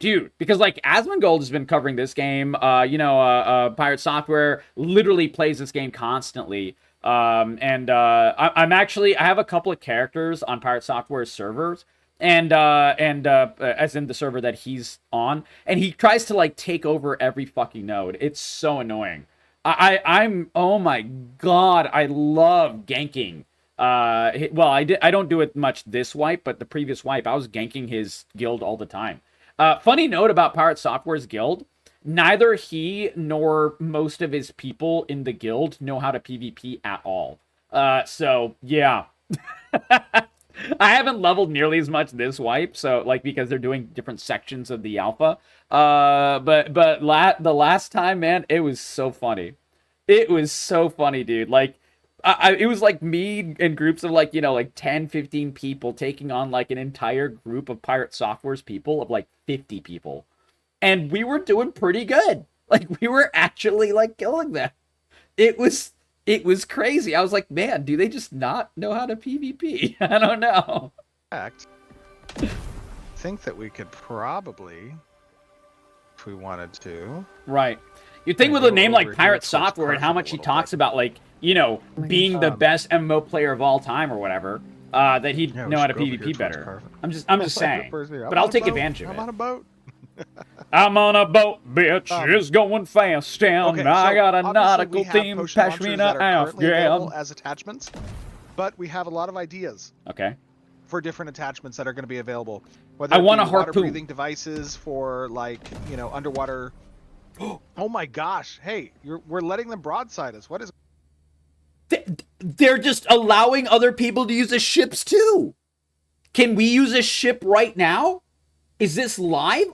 [SPEAKER 1] Dude, because like Asmongold has been covering this game. Pirate Software literally plays this game constantly. I have a couple of characters on Pirate Software's servers, and as in the server that he's on, and he tries to like take over every fucking node. It's so annoying. I'm oh my god, I love ganking. Well, I don't do it much this wipe, but the previous wipe, I was ganking his guild all the time. Funny note about Pirate Software's guild, neither he nor most of his people in the guild know how to PvP at all. So, yeah. I haven't leveled nearly as much this wipe, so, like, because they're doing different sections of the alpha. But the last time, man, it was so funny. It was so funny, dude. Like, it was like me in groups of like, 10, 15 people taking on like an entire group of Pirate Software's people of like 50 people. And we were doing pretty good. Like we were actually like killing them. It was crazy. I was like, man, do they just not know how to PvP? I don't know.
[SPEAKER 2] Fact, think that we could probably, if we wanted to.
[SPEAKER 1] Right. You'd think
[SPEAKER 2] Gonna
[SPEAKER 1] with a
[SPEAKER 2] go
[SPEAKER 1] name like
[SPEAKER 2] over here
[SPEAKER 1] Pirate
[SPEAKER 2] towards
[SPEAKER 1] Software and how
[SPEAKER 2] Carthage
[SPEAKER 1] much
[SPEAKER 2] a
[SPEAKER 1] he
[SPEAKER 2] little
[SPEAKER 1] talks
[SPEAKER 2] bit.
[SPEAKER 1] about like, being the best MMO player of all time or whatever, that he'd
[SPEAKER 2] Yeah, we
[SPEAKER 1] know how
[SPEAKER 2] should
[SPEAKER 1] to
[SPEAKER 2] go over here
[SPEAKER 1] PvP
[SPEAKER 2] towards
[SPEAKER 1] better.
[SPEAKER 2] Carver.
[SPEAKER 1] I'm just saying. But I'll take advantage of
[SPEAKER 2] I'm
[SPEAKER 1] it.
[SPEAKER 2] on a boat.
[SPEAKER 1] I'm on a boat, bitch. It's going fast down.
[SPEAKER 2] Okay,
[SPEAKER 1] I
[SPEAKER 2] so
[SPEAKER 1] got a
[SPEAKER 2] obviously
[SPEAKER 1] nautical
[SPEAKER 2] we have
[SPEAKER 1] theme,
[SPEAKER 2] potion launchers
[SPEAKER 1] pashmina
[SPEAKER 2] that are currently available
[SPEAKER 1] Afghan.
[SPEAKER 2] as attachments, but we have a lot of ideas
[SPEAKER 1] Okay.
[SPEAKER 2] for different attachments that are going to be available.
[SPEAKER 1] I want a
[SPEAKER 2] water
[SPEAKER 1] harpoon.
[SPEAKER 2] breathing devices for, like, you know, underwater. Oh my gosh! Hey, we're letting them broadside us. What is?
[SPEAKER 1] They're just allowing other people to use the ships too. Can we use a ship right now? Is this live,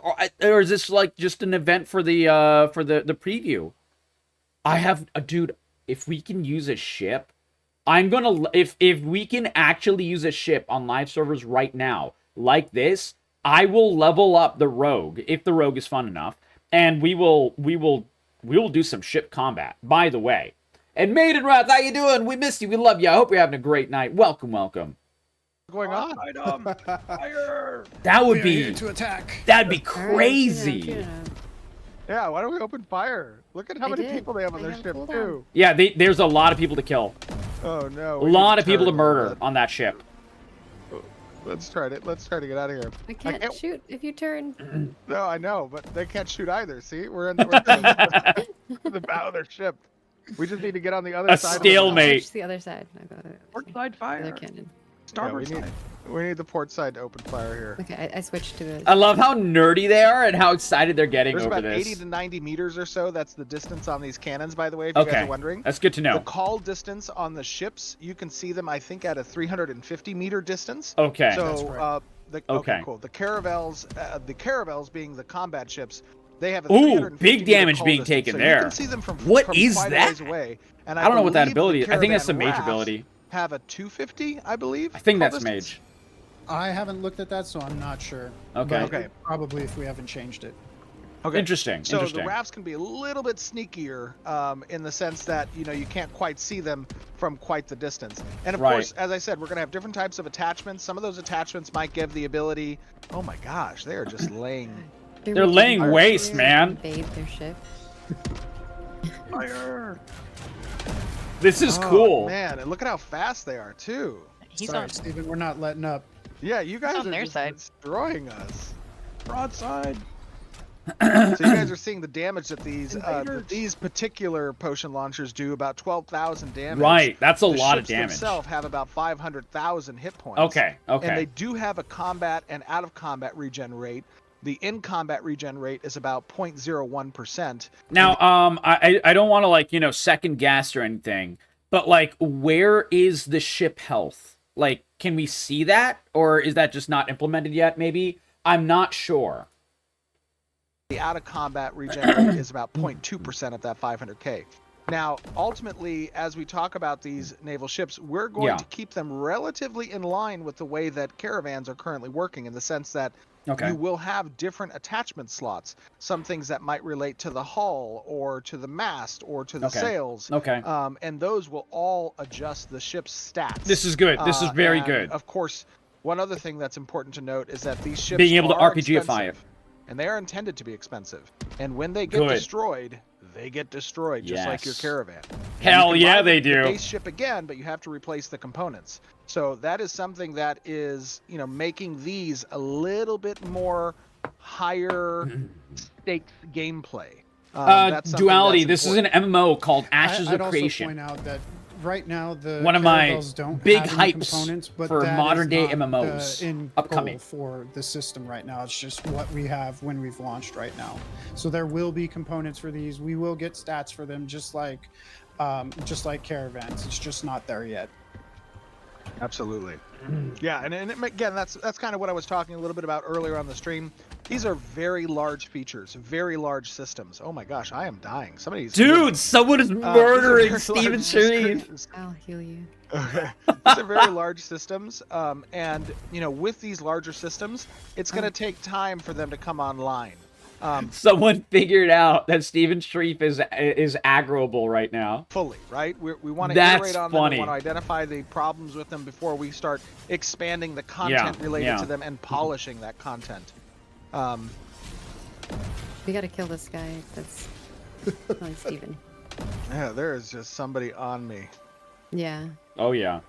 [SPEAKER 1] or is this like just an event for the preview? I have a dude. If we can use a ship, I'm gonna. If we can actually use a ship on live servers right now, like this, I will level up the rogue if the rogue is fun enough, and we will do some ship combat. By the way, and Maiden Wrath, how you doing? We missed you. We love you. I hope you're having a great night. Welcome.
[SPEAKER 2] going on?
[SPEAKER 8] Fire!
[SPEAKER 1] That would
[SPEAKER 3] We are
[SPEAKER 1] be
[SPEAKER 3] here to attack.
[SPEAKER 1] that'd be
[SPEAKER 4] All right,
[SPEAKER 1] crazy.
[SPEAKER 2] Yeah, why don't we open fire? Look at how
[SPEAKER 4] They
[SPEAKER 2] many
[SPEAKER 4] did.
[SPEAKER 2] people they have on
[SPEAKER 4] They
[SPEAKER 2] their
[SPEAKER 4] have
[SPEAKER 2] ship
[SPEAKER 4] cooldown.
[SPEAKER 2] too.
[SPEAKER 1] Yeah, there's a lot of people to kill.
[SPEAKER 2] Oh no!
[SPEAKER 1] A
[SPEAKER 2] we
[SPEAKER 1] lot
[SPEAKER 2] need
[SPEAKER 1] of people to
[SPEAKER 2] turn
[SPEAKER 1] murder
[SPEAKER 2] that.
[SPEAKER 1] on that ship.
[SPEAKER 2] Let's try to get out of here.
[SPEAKER 4] I can't
[SPEAKER 2] can't-
[SPEAKER 4] shoot if you turn.
[SPEAKER 2] No, I know, but they can't shoot either. See, we're in the bow of their ship. We just need to get on the other
[SPEAKER 1] A
[SPEAKER 2] side.
[SPEAKER 1] stalemate.
[SPEAKER 4] Switch to the other side. I'll go
[SPEAKER 8] Port
[SPEAKER 4] the
[SPEAKER 8] side
[SPEAKER 4] other
[SPEAKER 8] fire.
[SPEAKER 4] cannon.
[SPEAKER 8] Starboard
[SPEAKER 2] we need,
[SPEAKER 8] side.
[SPEAKER 2] we need the port side to open fire here.
[SPEAKER 4] Okay, I switched to the.
[SPEAKER 1] I love how nerdy they are and how excited they're getting
[SPEAKER 2] There's
[SPEAKER 1] over
[SPEAKER 2] about
[SPEAKER 1] this.
[SPEAKER 2] 80 to 90 meters or so. That's the distance on these cannons, by the way, if you guys
[SPEAKER 1] Okay,
[SPEAKER 2] are wondering.
[SPEAKER 1] that's good to
[SPEAKER 2] The
[SPEAKER 1] know.
[SPEAKER 2] call distance on the ships, you can see them, I think, at a 350 meter distance.
[SPEAKER 1] Okay.
[SPEAKER 2] So,
[SPEAKER 3] That's right.
[SPEAKER 2] okay, cool. The caravels being the combat ships, they have a
[SPEAKER 1] Ooh,
[SPEAKER 2] 350
[SPEAKER 1] big
[SPEAKER 2] meter
[SPEAKER 1] damage
[SPEAKER 2] call
[SPEAKER 1] being
[SPEAKER 2] distance,
[SPEAKER 1] taken
[SPEAKER 2] so
[SPEAKER 1] there.
[SPEAKER 2] You can see them from
[SPEAKER 1] What
[SPEAKER 2] from
[SPEAKER 1] is
[SPEAKER 2] quite a
[SPEAKER 1] that?
[SPEAKER 2] ways away. And
[SPEAKER 1] I don't know what that
[SPEAKER 2] believe the
[SPEAKER 1] ability is. I think that's the
[SPEAKER 2] caravan
[SPEAKER 1] mage
[SPEAKER 2] rafts
[SPEAKER 1] ability.
[SPEAKER 2] Have a 250, I believe.
[SPEAKER 1] I think
[SPEAKER 2] call
[SPEAKER 1] that's
[SPEAKER 2] distance.
[SPEAKER 1] mage.
[SPEAKER 3] I haven't looked at that, so I'm not sure.
[SPEAKER 1] Okay.
[SPEAKER 3] But probably if we haven't changed it.
[SPEAKER 2] Okay.
[SPEAKER 1] Interesting.
[SPEAKER 2] So
[SPEAKER 1] Interesting.
[SPEAKER 2] the rafts can be a little bit sneakier in the sense that, you know, you can't quite see them from quite the distance. And of
[SPEAKER 1] Right.
[SPEAKER 2] course, as I said, we're going to have different types of attachments. Some of those attachments might give the ability. Oh my gosh, they are just laying.
[SPEAKER 1] They're laying
[SPEAKER 2] Fire.
[SPEAKER 1] waste, man.
[SPEAKER 4] Invade their ship.
[SPEAKER 8] Fire!
[SPEAKER 1] This is
[SPEAKER 2] Oh,
[SPEAKER 1] cool.
[SPEAKER 2] man, and look at how fast they are too.
[SPEAKER 9] He's
[SPEAKER 3] Sorry,
[SPEAKER 9] on.
[SPEAKER 3] Steven, we're not letting up.
[SPEAKER 2] Yeah, you guys
[SPEAKER 9] on
[SPEAKER 2] are
[SPEAKER 9] their
[SPEAKER 2] just
[SPEAKER 9] side.
[SPEAKER 2] destroying us.
[SPEAKER 8] Broadside.
[SPEAKER 2] So you guys are seeing the damage that
[SPEAKER 8] Invaders.
[SPEAKER 2] these particular potion launchers do, about 12,000 damage.
[SPEAKER 1] Right. That's a
[SPEAKER 2] The
[SPEAKER 1] lot of
[SPEAKER 2] ships
[SPEAKER 1] damage.
[SPEAKER 2] themselves have about 500,000 hit points.
[SPEAKER 1] Okay.
[SPEAKER 2] And they
[SPEAKER 1] Okay.
[SPEAKER 2] do have a combat and out of combat regen rate. The in combat regen rate is about 0.01%.
[SPEAKER 1] Now, I don't want to, like, you know, second guess or anything, but like, where is the ship health? Like, can we see that, or is that just not implemented yet? Maybe I'm not sure.
[SPEAKER 2] The out of combat regen rate is about 0.2% of that 500k. Now, ultimately, as we talk about these naval ships, we're going
[SPEAKER 1] Yeah.
[SPEAKER 2] to keep them relatively in line with the way that caravans are currently working, in the sense that
[SPEAKER 1] Okay.
[SPEAKER 2] you will have different attachment slots. Some things that might relate to the hull or to the mast or to the
[SPEAKER 1] Okay.
[SPEAKER 2] sails.
[SPEAKER 1] Okay.
[SPEAKER 2] And those will all adjust the ship's stats.
[SPEAKER 1] This is good. This is very
[SPEAKER 2] And,
[SPEAKER 1] good.
[SPEAKER 2] Of course, one other thing that's important to note is that these ships
[SPEAKER 1] Being able to
[SPEAKER 2] are
[SPEAKER 1] RPGify it.
[SPEAKER 2] expensive, and they are intended to be expensive. And when they get
[SPEAKER 1] Good.
[SPEAKER 2] destroyed, they get destroyed, just like your
[SPEAKER 1] Yes.
[SPEAKER 2] caravan.
[SPEAKER 1] Hell
[SPEAKER 2] You can
[SPEAKER 1] yeah,
[SPEAKER 2] buy
[SPEAKER 1] they
[SPEAKER 2] the
[SPEAKER 1] do.
[SPEAKER 2] base ship again, but you have to replace the components. So that is something that is, you know, making these a little bit more higher stakes gameplay. That's something
[SPEAKER 1] Duality.
[SPEAKER 2] that's
[SPEAKER 1] This is an MMO called Ashes
[SPEAKER 3] I'd
[SPEAKER 1] of
[SPEAKER 3] also
[SPEAKER 1] Creation.
[SPEAKER 3] point out that right now the
[SPEAKER 1] One of my
[SPEAKER 3] caravels don't
[SPEAKER 1] big
[SPEAKER 3] have any
[SPEAKER 1] hypes
[SPEAKER 3] components, but
[SPEAKER 1] for
[SPEAKER 3] that is
[SPEAKER 1] modern-day
[SPEAKER 3] not
[SPEAKER 1] MMOs
[SPEAKER 3] the end
[SPEAKER 1] upcoming.
[SPEAKER 3] goal for the system right now. It's just what we have when we've launched right now. So there will be components for these. We will get stats for them, just like caravans. It's just not there yet.
[SPEAKER 2] Absolutely. Yeah, and again, that's kind of what I was talking a little bit about earlier on the stream. These are very large features, very large systems. Oh my gosh, I am dying. Somebody's
[SPEAKER 1] Dude, someone is
[SPEAKER 2] these are
[SPEAKER 1] murdering
[SPEAKER 2] very
[SPEAKER 1] Steven
[SPEAKER 2] large
[SPEAKER 1] Sharif.
[SPEAKER 2] systems.
[SPEAKER 4] I'll heal you.
[SPEAKER 2] Okay. These are very large systems, and you know, with these larger systems, it's going to take time for them to come online.
[SPEAKER 1] Someone figured out that Steven Sharif is aggroable right now.
[SPEAKER 2] Fully, right? We want to
[SPEAKER 1] That's
[SPEAKER 2] iterate on
[SPEAKER 1] funny.
[SPEAKER 2] them. We want to identify the problems with them before we start expanding the content related
[SPEAKER 1] yeah.
[SPEAKER 2] to them and polishing that content.
[SPEAKER 4] We gotta kill this guy. That's like Steven.
[SPEAKER 2] Yeah, there is just somebody on me.
[SPEAKER 4] Yeah.
[SPEAKER 1] Oh yeah.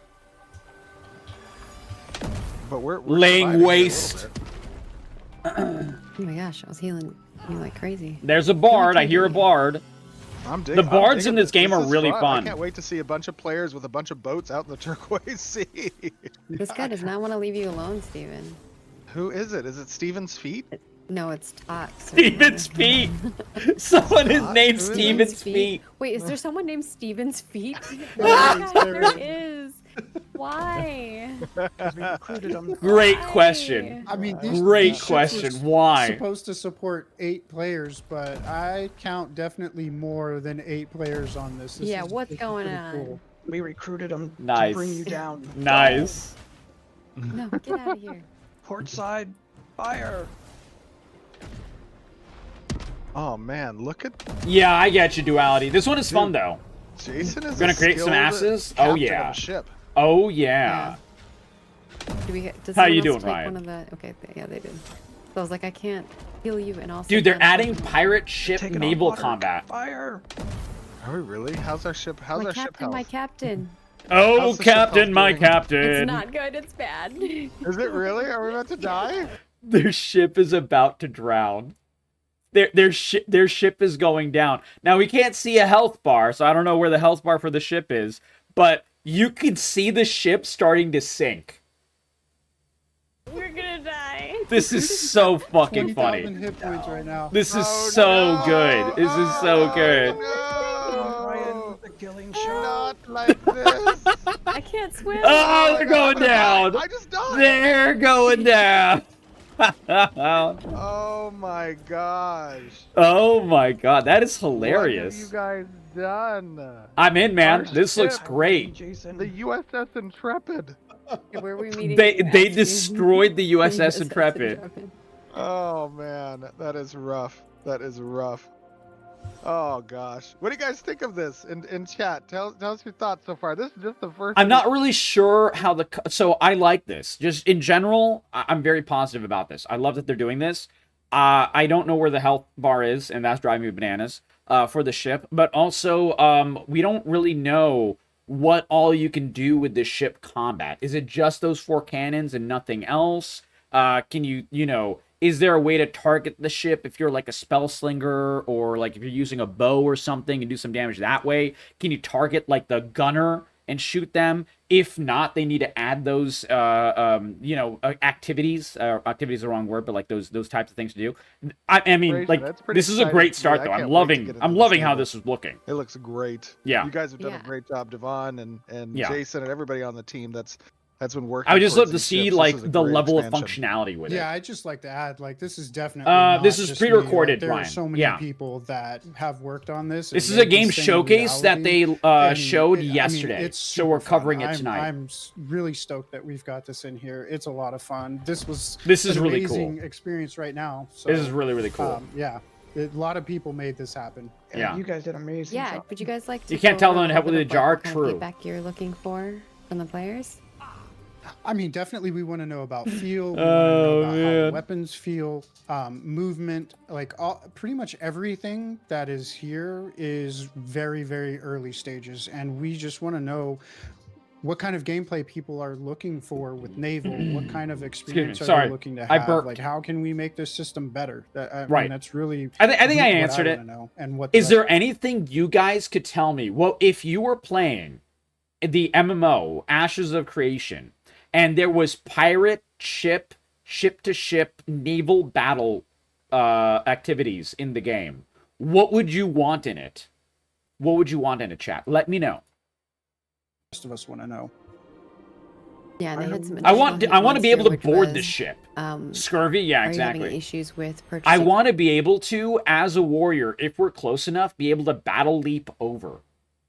[SPEAKER 2] but we're
[SPEAKER 1] Laying
[SPEAKER 2] surviving here a
[SPEAKER 1] waste.
[SPEAKER 2] little bit.
[SPEAKER 4] Oh my gosh, I was healing you like crazy.
[SPEAKER 1] There's a bard. I hear a bard. The bards in this game are really fun.
[SPEAKER 2] I can't wait to see a bunch of players with a bunch of boats out in the turquoise sea.
[SPEAKER 4] This guy does not want to leave you alone, Steven.
[SPEAKER 2] Who is it? Is it Steven's feet?
[SPEAKER 4] No, it's Tot.
[SPEAKER 1] Steven's feet. Someone is named Steven's feet.
[SPEAKER 4] Wait, is there someone named Steven's feet?
[SPEAKER 3] There
[SPEAKER 4] is. Why?
[SPEAKER 8] Because we recruited him.
[SPEAKER 1] Great question.
[SPEAKER 3] I mean,
[SPEAKER 1] Great
[SPEAKER 3] these ships
[SPEAKER 1] question.
[SPEAKER 3] were
[SPEAKER 1] Why?
[SPEAKER 3] Supposed to support 8 players, but I count definitely more than 8 players on this.
[SPEAKER 4] Yeah, what's
[SPEAKER 3] this is
[SPEAKER 4] going
[SPEAKER 3] pretty
[SPEAKER 4] on?
[SPEAKER 3] cool.
[SPEAKER 8] We recruited him
[SPEAKER 1] Nice.
[SPEAKER 8] to bring you down.
[SPEAKER 1] Nice.
[SPEAKER 4] No, get out of here.
[SPEAKER 8] Port side, fire.
[SPEAKER 2] Oh man, look at
[SPEAKER 1] Yeah, I get you, Duality. This one is fun, though.
[SPEAKER 2] Jason is
[SPEAKER 1] Gonna
[SPEAKER 2] a
[SPEAKER 1] create some
[SPEAKER 2] skilled
[SPEAKER 1] asses? Oh,
[SPEAKER 2] captain
[SPEAKER 1] yeah.
[SPEAKER 2] of a ship.
[SPEAKER 1] Oh, yeah.
[SPEAKER 4] Does
[SPEAKER 1] How you
[SPEAKER 4] someone else
[SPEAKER 1] doing,
[SPEAKER 4] take
[SPEAKER 1] Ryan?
[SPEAKER 4] One of the... Okay, yeah, they did. So I was like, I can't heal you and also...
[SPEAKER 1] Dude, they're
[SPEAKER 4] can't
[SPEAKER 1] adding
[SPEAKER 4] help you.
[SPEAKER 1] pirate ship
[SPEAKER 8] Taking on
[SPEAKER 1] naval
[SPEAKER 8] water.
[SPEAKER 1] combat.
[SPEAKER 8] Fire.
[SPEAKER 2] Are we really? How's our ship? How's
[SPEAKER 4] My
[SPEAKER 2] our ship
[SPEAKER 4] captain,
[SPEAKER 2] health?
[SPEAKER 4] my captain.
[SPEAKER 1] Oh,
[SPEAKER 2] How's the ship
[SPEAKER 1] Captain,
[SPEAKER 2] health
[SPEAKER 1] my
[SPEAKER 2] doing?
[SPEAKER 1] Captain.
[SPEAKER 4] It's not good, it's bad.
[SPEAKER 2] Is it really? Are we about to die?
[SPEAKER 1] Their ship is about to drown. Their ship is going down. Now, we can't see a health bar, so I don't know where the health bar for the ship is, but you can see the ship starting to sink.
[SPEAKER 4] We're gonna die.
[SPEAKER 1] This is so fucking
[SPEAKER 3] 20,000
[SPEAKER 1] funny.
[SPEAKER 3] hit points right now.
[SPEAKER 1] This is
[SPEAKER 2] Oh,
[SPEAKER 1] so
[SPEAKER 2] no!
[SPEAKER 1] good. This is so good.
[SPEAKER 8] Ryan,
[SPEAKER 2] No!
[SPEAKER 8] the killing show.
[SPEAKER 2] Not like this.
[SPEAKER 4] I can't swim.
[SPEAKER 1] Oh, they're going down.
[SPEAKER 2] I just died.
[SPEAKER 1] They're going down.
[SPEAKER 2] Oh my gosh.
[SPEAKER 1] Oh my god, that is
[SPEAKER 2] What have you
[SPEAKER 1] hilarious.
[SPEAKER 2] guys done?
[SPEAKER 1] I'm in, man.
[SPEAKER 2] Our
[SPEAKER 1] This looks
[SPEAKER 2] ship.
[SPEAKER 1] great.
[SPEAKER 8] Jason.
[SPEAKER 2] The USS Intrepid.
[SPEAKER 4] Where were we meeting?
[SPEAKER 1] They destroyed the USS Intrepid.
[SPEAKER 2] Oh man, that is rough. That is rough. Oh gosh, what do you guys think of this in chat? Tell us your thoughts so far. This is just the first.
[SPEAKER 1] I'm not really sure how so I like this. Just in general, I'm very positive about this. I love that they're doing this. I don't know where the health bar is, and that's driving me bananas for the ship. But also, we don't really know what all you can do with this ship combat. Is it just those 4 cannons and nothing else? Can you know, is there a way to target the ship if you're like a spell slinger, or like if you're using a bow or something and do some damage that way? Can you target like the gunner and shoot them? If not, they need to add those you know, activities. Activities is the wrong word, but like those types of things to do. I mean,
[SPEAKER 2] Great,
[SPEAKER 1] like,
[SPEAKER 2] that's pretty
[SPEAKER 1] this is a
[SPEAKER 2] exciting
[SPEAKER 1] great
[SPEAKER 2] to
[SPEAKER 1] start
[SPEAKER 2] me. I
[SPEAKER 1] though.
[SPEAKER 2] can't
[SPEAKER 1] I'm
[SPEAKER 2] wait to
[SPEAKER 1] loving
[SPEAKER 2] get into
[SPEAKER 1] I'm
[SPEAKER 2] this
[SPEAKER 1] loving how
[SPEAKER 2] table.
[SPEAKER 1] this is looking.
[SPEAKER 2] It looks great.
[SPEAKER 1] Yeah.
[SPEAKER 2] You guys have done
[SPEAKER 4] Yeah.
[SPEAKER 2] a great job, Devon and
[SPEAKER 1] Yeah.
[SPEAKER 2] Jason and everybody on the team that's been working.
[SPEAKER 1] I would just love
[SPEAKER 2] towards
[SPEAKER 1] to
[SPEAKER 2] these
[SPEAKER 1] see
[SPEAKER 2] ships. This
[SPEAKER 1] like
[SPEAKER 2] is a
[SPEAKER 1] the
[SPEAKER 2] great
[SPEAKER 1] level
[SPEAKER 2] expansion.
[SPEAKER 1] of functionality with it.
[SPEAKER 3] Yeah, I'd just like to add, like, this is definitely not
[SPEAKER 1] this is
[SPEAKER 3] just me.
[SPEAKER 1] pre-recorded,
[SPEAKER 3] Like, there
[SPEAKER 1] Ryan.
[SPEAKER 3] are so many
[SPEAKER 1] Yeah.
[SPEAKER 3] people that have worked on this.
[SPEAKER 1] This
[SPEAKER 3] and
[SPEAKER 1] is a
[SPEAKER 3] made
[SPEAKER 1] game
[SPEAKER 3] this thing a
[SPEAKER 1] showcase that they
[SPEAKER 3] reality, and
[SPEAKER 1] showed
[SPEAKER 3] I mean,
[SPEAKER 1] yesterday,
[SPEAKER 3] it's
[SPEAKER 1] so we're
[SPEAKER 3] super fun.
[SPEAKER 1] covering it tonight.
[SPEAKER 3] I'm really stoked that we've got this in here. It's a lot of fun. This is an
[SPEAKER 1] really
[SPEAKER 3] amazing
[SPEAKER 1] cool.
[SPEAKER 3] experience right now. So,
[SPEAKER 1] This is really cool.
[SPEAKER 3] yeah, a lot of people made this happen.
[SPEAKER 8] And
[SPEAKER 1] Yeah.
[SPEAKER 8] You guys did an amazing
[SPEAKER 4] Yeah,
[SPEAKER 8] job.
[SPEAKER 4] would you guys like to
[SPEAKER 1] You can't
[SPEAKER 4] go
[SPEAKER 1] tell
[SPEAKER 4] over
[SPEAKER 1] them
[SPEAKER 4] a
[SPEAKER 1] to help
[SPEAKER 4] little
[SPEAKER 1] with
[SPEAKER 4] bit
[SPEAKER 1] the jar,
[SPEAKER 4] what kind of
[SPEAKER 1] true.
[SPEAKER 4] feedback you're looking for from the players?
[SPEAKER 3] I mean, definitely we want to know about feel. We want to
[SPEAKER 1] Oh,
[SPEAKER 3] know about
[SPEAKER 1] man.
[SPEAKER 3] how weapons feel, movement, like pretty much everything that is here is very, very early stages. And we just want to know what kind of gameplay people are looking for with Naval. What kind of experience are
[SPEAKER 1] sorry.
[SPEAKER 3] they looking to
[SPEAKER 1] I
[SPEAKER 3] have?
[SPEAKER 1] burped.
[SPEAKER 3] Like, how can we make this system better? I
[SPEAKER 1] Right.
[SPEAKER 3] mean, that's really.
[SPEAKER 1] I think I
[SPEAKER 3] what
[SPEAKER 1] answered it.
[SPEAKER 3] wanna know, and what
[SPEAKER 1] Is
[SPEAKER 3] the
[SPEAKER 1] there anything you guys could tell me? Well, if you were playing the MMO Ashes of Creation, and there was pirate ship to ship naval battle activities in the game, what would you want in it? What would you want in a chat? Let me know.
[SPEAKER 3] rest of us want to know.
[SPEAKER 4] Yeah, they had some.
[SPEAKER 1] I want to
[SPEAKER 4] additional
[SPEAKER 1] be able to
[SPEAKER 4] hints here,
[SPEAKER 1] board
[SPEAKER 4] which
[SPEAKER 1] the
[SPEAKER 4] was,
[SPEAKER 1] ship.
[SPEAKER 4] Um,
[SPEAKER 1] Scurvy, yeah,
[SPEAKER 4] are you
[SPEAKER 1] exactly.
[SPEAKER 4] having issues with purchasing?
[SPEAKER 1] I want to be able to, as a warrior, if we're close enough, be able to battle leap over,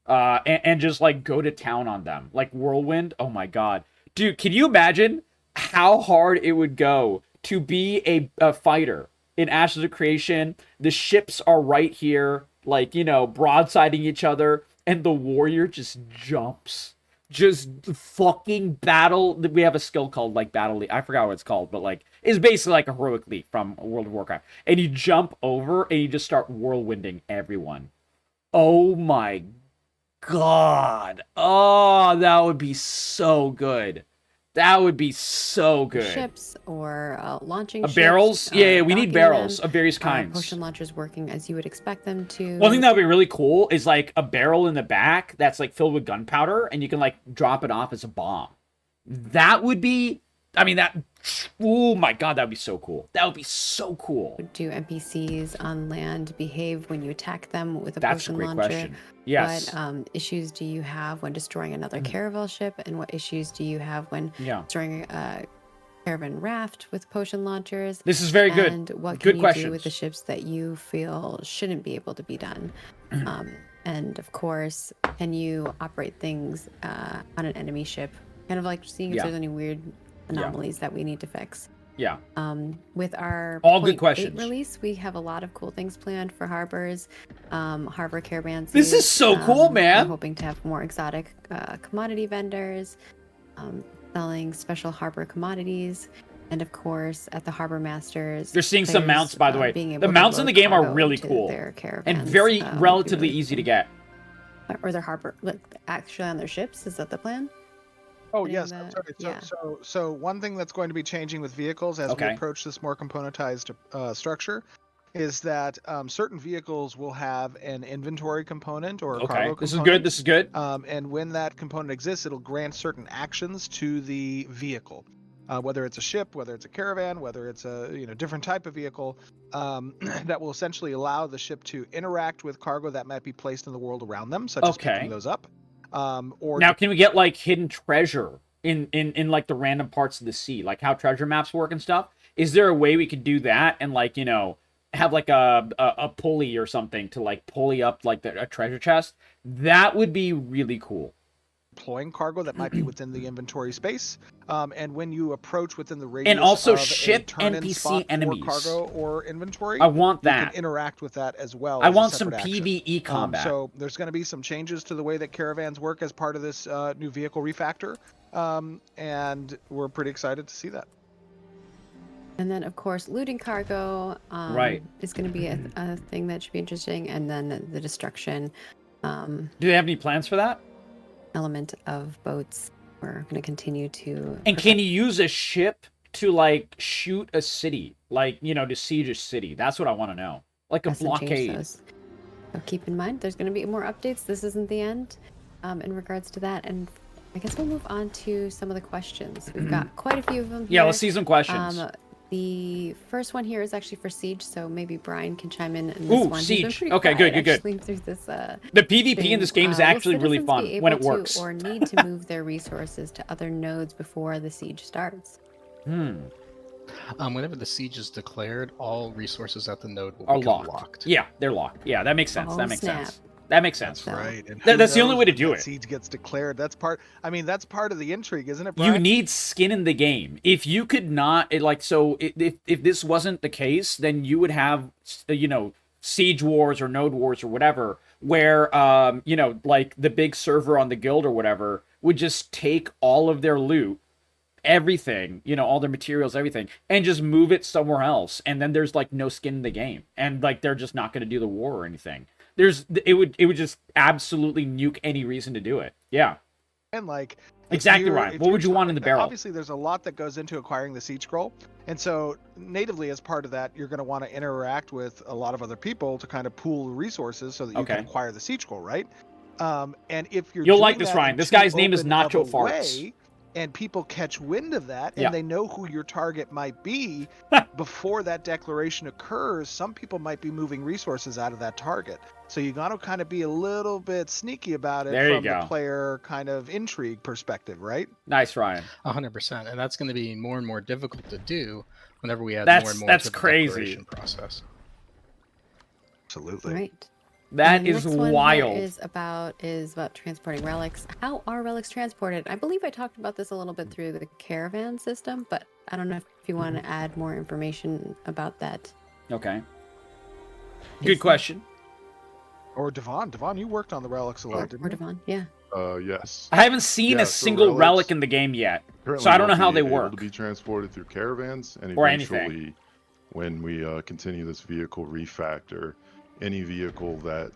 [SPEAKER 1] and just like go to town on them, like whirlwind. Oh my god, dude, can you imagine how hard it would go to be a fighter in Ashes of Creation? The ships are right here, like, you know, broadsiding each other, and the warrior just jumps. Just fucking battle. We have a skill called like battle leap. I forgot what it's called, but like it's basically like a heroic leap from World of Warcraft. And you jump over and you just start whirlwinding everyone. Oh my god. Oh, that would be so good. That would be so good.
[SPEAKER 4] Ships or launching ships.
[SPEAKER 1] Barrels? Yeah, we need
[SPEAKER 4] docking
[SPEAKER 1] barrels
[SPEAKER 4] them.
[SPEAKER 1] of various kinds.
[SPEAKER 4] Potion launchers working as you would expect them to.
[SPEAKER 1] One thing that would be really cool is like a barrel in the back that's like filled with gunpowder, and you can like drop it off as a bomb. That would be, I mean, that, oh my god, that would be so cool. That would be so cool.
[SPEAKER 4] Do NPCs on land behave when you attack them with a
[SPEAKER 1] That's a
[SPEAKER 4] potion
[SPEAKER 1] great
[SPEAKER 4] launcher?
[SPEAKER 1] question. Yes.
[SPEAKER 4] What issues do you have when destroying another caravel ship, and what issues do you have when destroying a caravan raft with potion launchers?
[SPEAKER 1] This is very good.
[SPEAKER 4] And what
[SPEAKER 1] Good
[SPEAKER 4] can you do with the ships that you feel shouldn't be able to be done? And of course, can you operate things on an enemy ship? Kind of like seeing if there's any weird anomalies that we need to fix.
[SPEAKER 1] Yeah.
[SPEAKER 4] With our
[SPEAKER 1] all good questions
[SPEAKER 4] release, we have a lot of cool things planned for harbors, harbor caravans.
[SPEAKER 1] This is so cool, man.
[SPEAKER 4] We're hoping to have more exotic commodity vendors, selling special harbor commodities, and of course, at the harbor masters,
[SPEAKER 1] they're seeing some mounts, by the way. The mounts in the game are really cool and very relatively easy to get.
[SPEAKER 4] Or their harbor, like actually on their ships. Is that the plan?
[SPEAKER 2] Oh yes, I'm sorry. So one thing that's going to be changing with vehicles as we approach this more componentized structure is that certain vehicles will have an inventory component or a cargo component.
[SPEAKER 1] This is good. This is good.
[SPEAKER 2] And when that component exists, it'll grant certain actions to the vehicle, whether it's a ship, whether it's a caravan, whether it's a different type of vehicle, that will essentially allow the ship to interact with cargo that might be placed in the world around them, such as picking those up. Or
[SPEAKER 1] now, can we get like hidden treasure in like the random parts of the sea, like how treasure maps work and stuff? Is there a way we could do that and like have like a pulley or something to like pulley up like a treasure chest? That would be really cool.
[SPEAKER 2] Deploying cargo that might be within the inventory space, and when you approach within the radius
[SPEAKER 1] and also
[SPEAKER 2] of
[SPEAKER 1] ship
[SPEAKER 2] a turn-in
[SPEAKER 1] NPC
[SPEAKER 2] spot
[SPEAKER 1] enemies,
[SPEAKER 2] cargo or inventory,
[SPEAKER 1] I want that.
[SPEAKER 2] You can interact with that as well.
[SPEAKER 1] I want some PvE
[SPEAKER 2] action.
[SPEAKER 1] combat.
[SPEAKER 2] So there's going to be some changes to the way that caravans work as part of this new vehicle refactor, and we're pretty excited to see that.
[SPEAKER 4] And then, of course, looting cargo is going to be a thing that should be interesting. And then the destruction.
[SPEAKER 1] Do they have any plans for that?
[SPEAKER 4] Element of boats. We're going to continue to.
[SPEAKER 1] And can you use a ship to like shoot a city, like to siege a city? That's what I want to know. Like a blockade.
[SPEAKER 4] So keep in mind, there's going to be more updates. This isn't the end, in regards to that. And I guess we'll move on to some of the questions. We've got quite a few of them.
[SPEAKER 1] Yeah, let's see some questions.
[SPEAKER 4] The first one here is actually for Siege, so maybe Brian can chime in this one.
[SPEAKER 1] Siege. Okay, good.
[SPEAKER 4] Through this,
[SPEAKER 1] the PvP in this game is actually really fun when it works.
[SPEAKER 4] Or need to move their resources to other nodes before the siege starts.
[SPEAKER 7] Whenever the siege is declared, all resources at the node will become locked.
[SPEAKER 1] Yeah, they're locked. Yeah, that makes sense. That makes sense. That's
[SPEAKER 2] right. And
[SPEAKER 1] that's the only way to do it.
[SPEAKER 2] Siege gets declared. That's part of the intrigue, isn't it, Brian?
[SPEAKER 1] You need skin in the game. If you could not, if this wasn't the case, then you would have, siege wars or node wars or whatever, where, like the big server on the guild or whatever would just take all of their loot, everything, all their materials, everything, and just move it somewhere else. And then there's like no skin in the game. And like, they're just not going to do the war or anything. It would just absolutely nuke any reason to do it. Yeah.
[SPEAKER 2] And like
[SPEAKER 1] exactly right. What would you want in the barrel?
[SPEAKER 2] Obviously, there's a lot that goes into acquiring the siege scroll, and so natively, as part of that, you're going to want to interact with a lot of other people to kind of pool resources so that you can acquire the siege scroll, right? And if you'll
[SPEAKER 1] like this, Ryan. This guy's name is Nacho Farts.
[SPEAKER 2] And people catch wind of that, and they know who your target might be before that declaration occurs. Some people might be moving resources out of that target. So you got to kind of be a little bit sneaky about it from the player kind of intrigue perspective, right?
[SPEAKER 1] Nice, Ryan.
[SPEAKER 7] 100%. And that's going to be more and more difficult to do whenever we add more and more to the declaration process.
[SPEAKER 2] Absolutely.
[SPEAKER 4] Right.
[SPEAKER 1] That is wild.
[SPEAKER 4] Is about transporting relics. How are relics transported? I believe I talked about this a little bit through the caravan system, but I don't know if you want to add more information about that.
[SPEAKER 1] Okay. Good question.
[SPEAKER 2] Or Devon. Devon, you worked on the relics a lot, didn't you?
[SPEAKER 4] Or Devon, yeah.
[SPEAKER 6] Yes.
[SPEAKER 1] I haven't seen a single relic in the game yet, so I don't know how they work.
[SPEAKER 6] To be transported through caravans, and
[SPEAKER 1] or
[SPEAKER 6] eventually,
[SPEAKER 1] anything.
[SPEAKER 6] When we continue this vehicle refactor, any vehicle that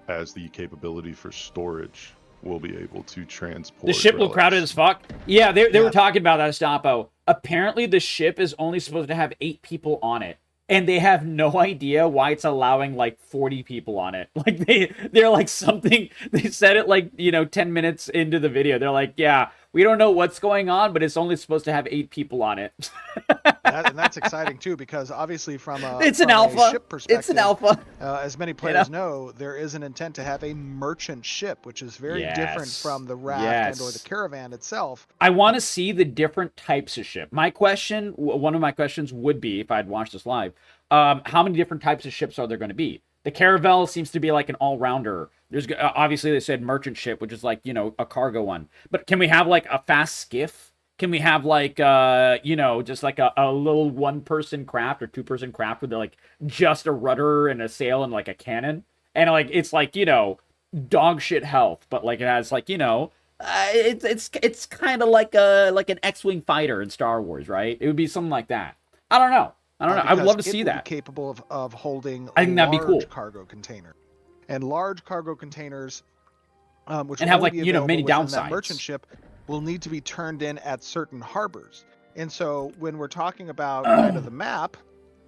[SPEAKER 6] has the capability for storage we'll be able to transport.
[SPEAKER 1] The ship looked crowded as fuck. Yeah, they were talking about that, Estapo. Apparently, the ship is only supposed to have 8 people on it. And they have no idea why it's allowing like 40 people on it. Like they're like something, they said it like, 10 minutes into the video. They're like, yeah, we don't know what's going on, but it's only supposed to have 8 people on it.
[SPEAKER 2] And that's exciting too, because obviously from a
[SPEAKER 1] it's an alpha.
[SPEAKER 2] Ship perspective,
[SPEAKER 1] it's an alpha.
[SPEAKER 2] As many players know, there is an intent to have a merchant ship, which is very different from the raft and or the caravan itself.
[SPEAKER 1] I want to see the different types of ship. One of my questions would be, if I'd watched this live, how many different types of ships are there going to be? The caravel seems to be like an all-rounder. There's obviously they said merchant ship, which is like, a cargo one. But can we have like a fast skiff? Can we have like just like a little 1-person craft or 2-person craft with like just a rudder and a sail and like a cannon? And like it's like, dog shit health, but like it has like, it's kind of like an X-Wing fighter in Star Wars, right? It would be something like that. I don't know. I would love to see that.
[SPEAKER 2] Capable of holding
[SPEAKER 1] I think that'd be cool.
[SPEAKER 2] Cargo container, and large cargo containers, which
[SPEAKER 1] and have like many downsides.
[SPEAKER 2] That merchant ship will need to be turned in at certain harbors. And so when we're talking about kind of the map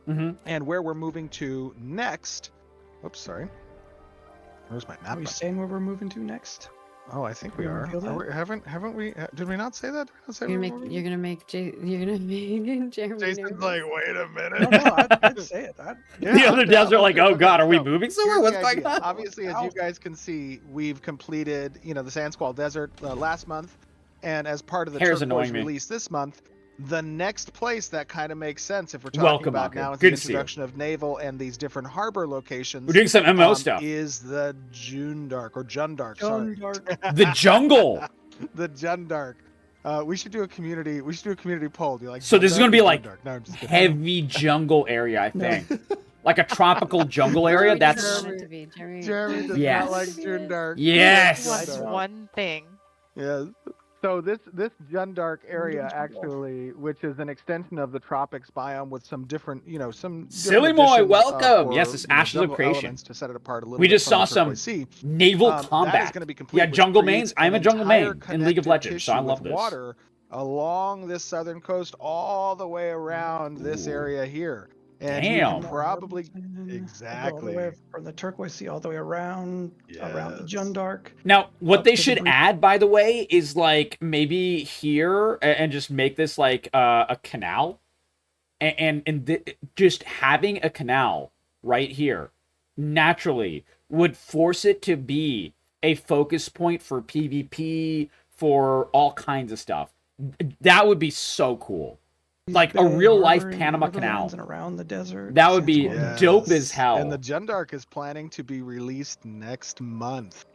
[SPEAKER 2] and where we're moving to next, oops, sorry. Where's my map?
[SPEAKER 8] Are we saying where we're moving to next?
[SPEAKER 2] Oh, I think we are. Haven't we? Did we not say that?
[SPEAKER 4] You're gonna make Jeremy.
[SPEAKER 2] Jason's like, wait a minute.
[SPEAKER 8] No, I'd say it.
[SPEAKER 1] The other devs are like, oh god, are we moving somewhere? What's going on?
[SPEAKER 2] Obviously, as you guys can see, we've completed, the Sand Squall Desert last month, and as part of the Turquoise release this month, the next place that kind of makes sense if we're talking about now is the introduction of naval and these different harbor locations.
[SPEAKER 1] We're doing some MMO stuff.
[SPEAKER 2] Is the Jundark or Jundark?
[SPEAKER 1] The jungle.
[SPEAKER 2] The Jundark. We should do a community. Poll. Do you like?
[SPEAKER 1] So this is gonna be like
[SPEAKER 2] heavy
[SPEAKER 1] jungle area, I think. Like a tropical jungle area. That's
[SPEAKER 2] Jeremy does not like Jundark.
[SPEAKER 1] Yes.
[SPEAKER 9] What's one thing?
[SPEAKER 2] Yeah. So this Jundark area actually, which is an extension of the tropics biome with some different, some
[SPEAKER 1] Silly Moy, welcome. Yes, it's Ashes of Creation.
[SPEAKER 2] To set it apart a little
[SPEAKER 1] we just saw some naval combat.
[SPEAKER 2] That is going to be complete
[SPEAKER 1] jungle mains. I'm a jungle main in League of Legends, so I love this.
[SPEAKER 2] Water along this southern coast, all the way around this area here. And
[SPEAKER 1] damn.
[SPEAKER 2] Probably
[SPEAKER 8] all the way from the Turquoise Sea all the way around the Jundark.
[SPEAKER 1] Now, what they should add, by the way, is like maybe here and just make this like a canal, and just having a canal right here naturally would force it to be a focus point for PvP, for all kinds of stuff. That would be so cool. Like a real life Panama Canal
[SPEAKER 8] and around the desert.
[SPEAKER 1] That would be dope as hell.
[SPEAKER 2] And the Jundark is planning to be released next month.